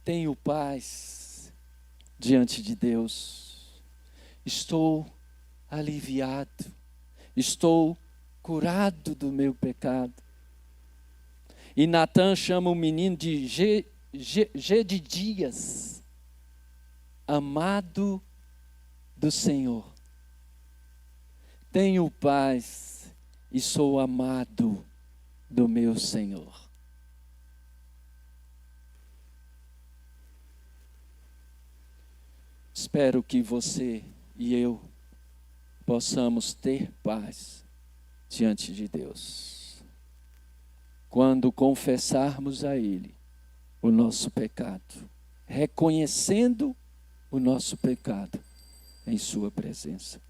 Tenho paz diante de Deus. Estou aliviado, estou curado do meu pecado. E Natan chama o menino de Gedidias, amado do Senhor. Tenho paz e sou amado do meu Senhor. Espero que você e eu possamos ter paz diante de Deus, quando confessarmos a Ele o nosso pecado, reconhecendo o nosso pecado em sua presença.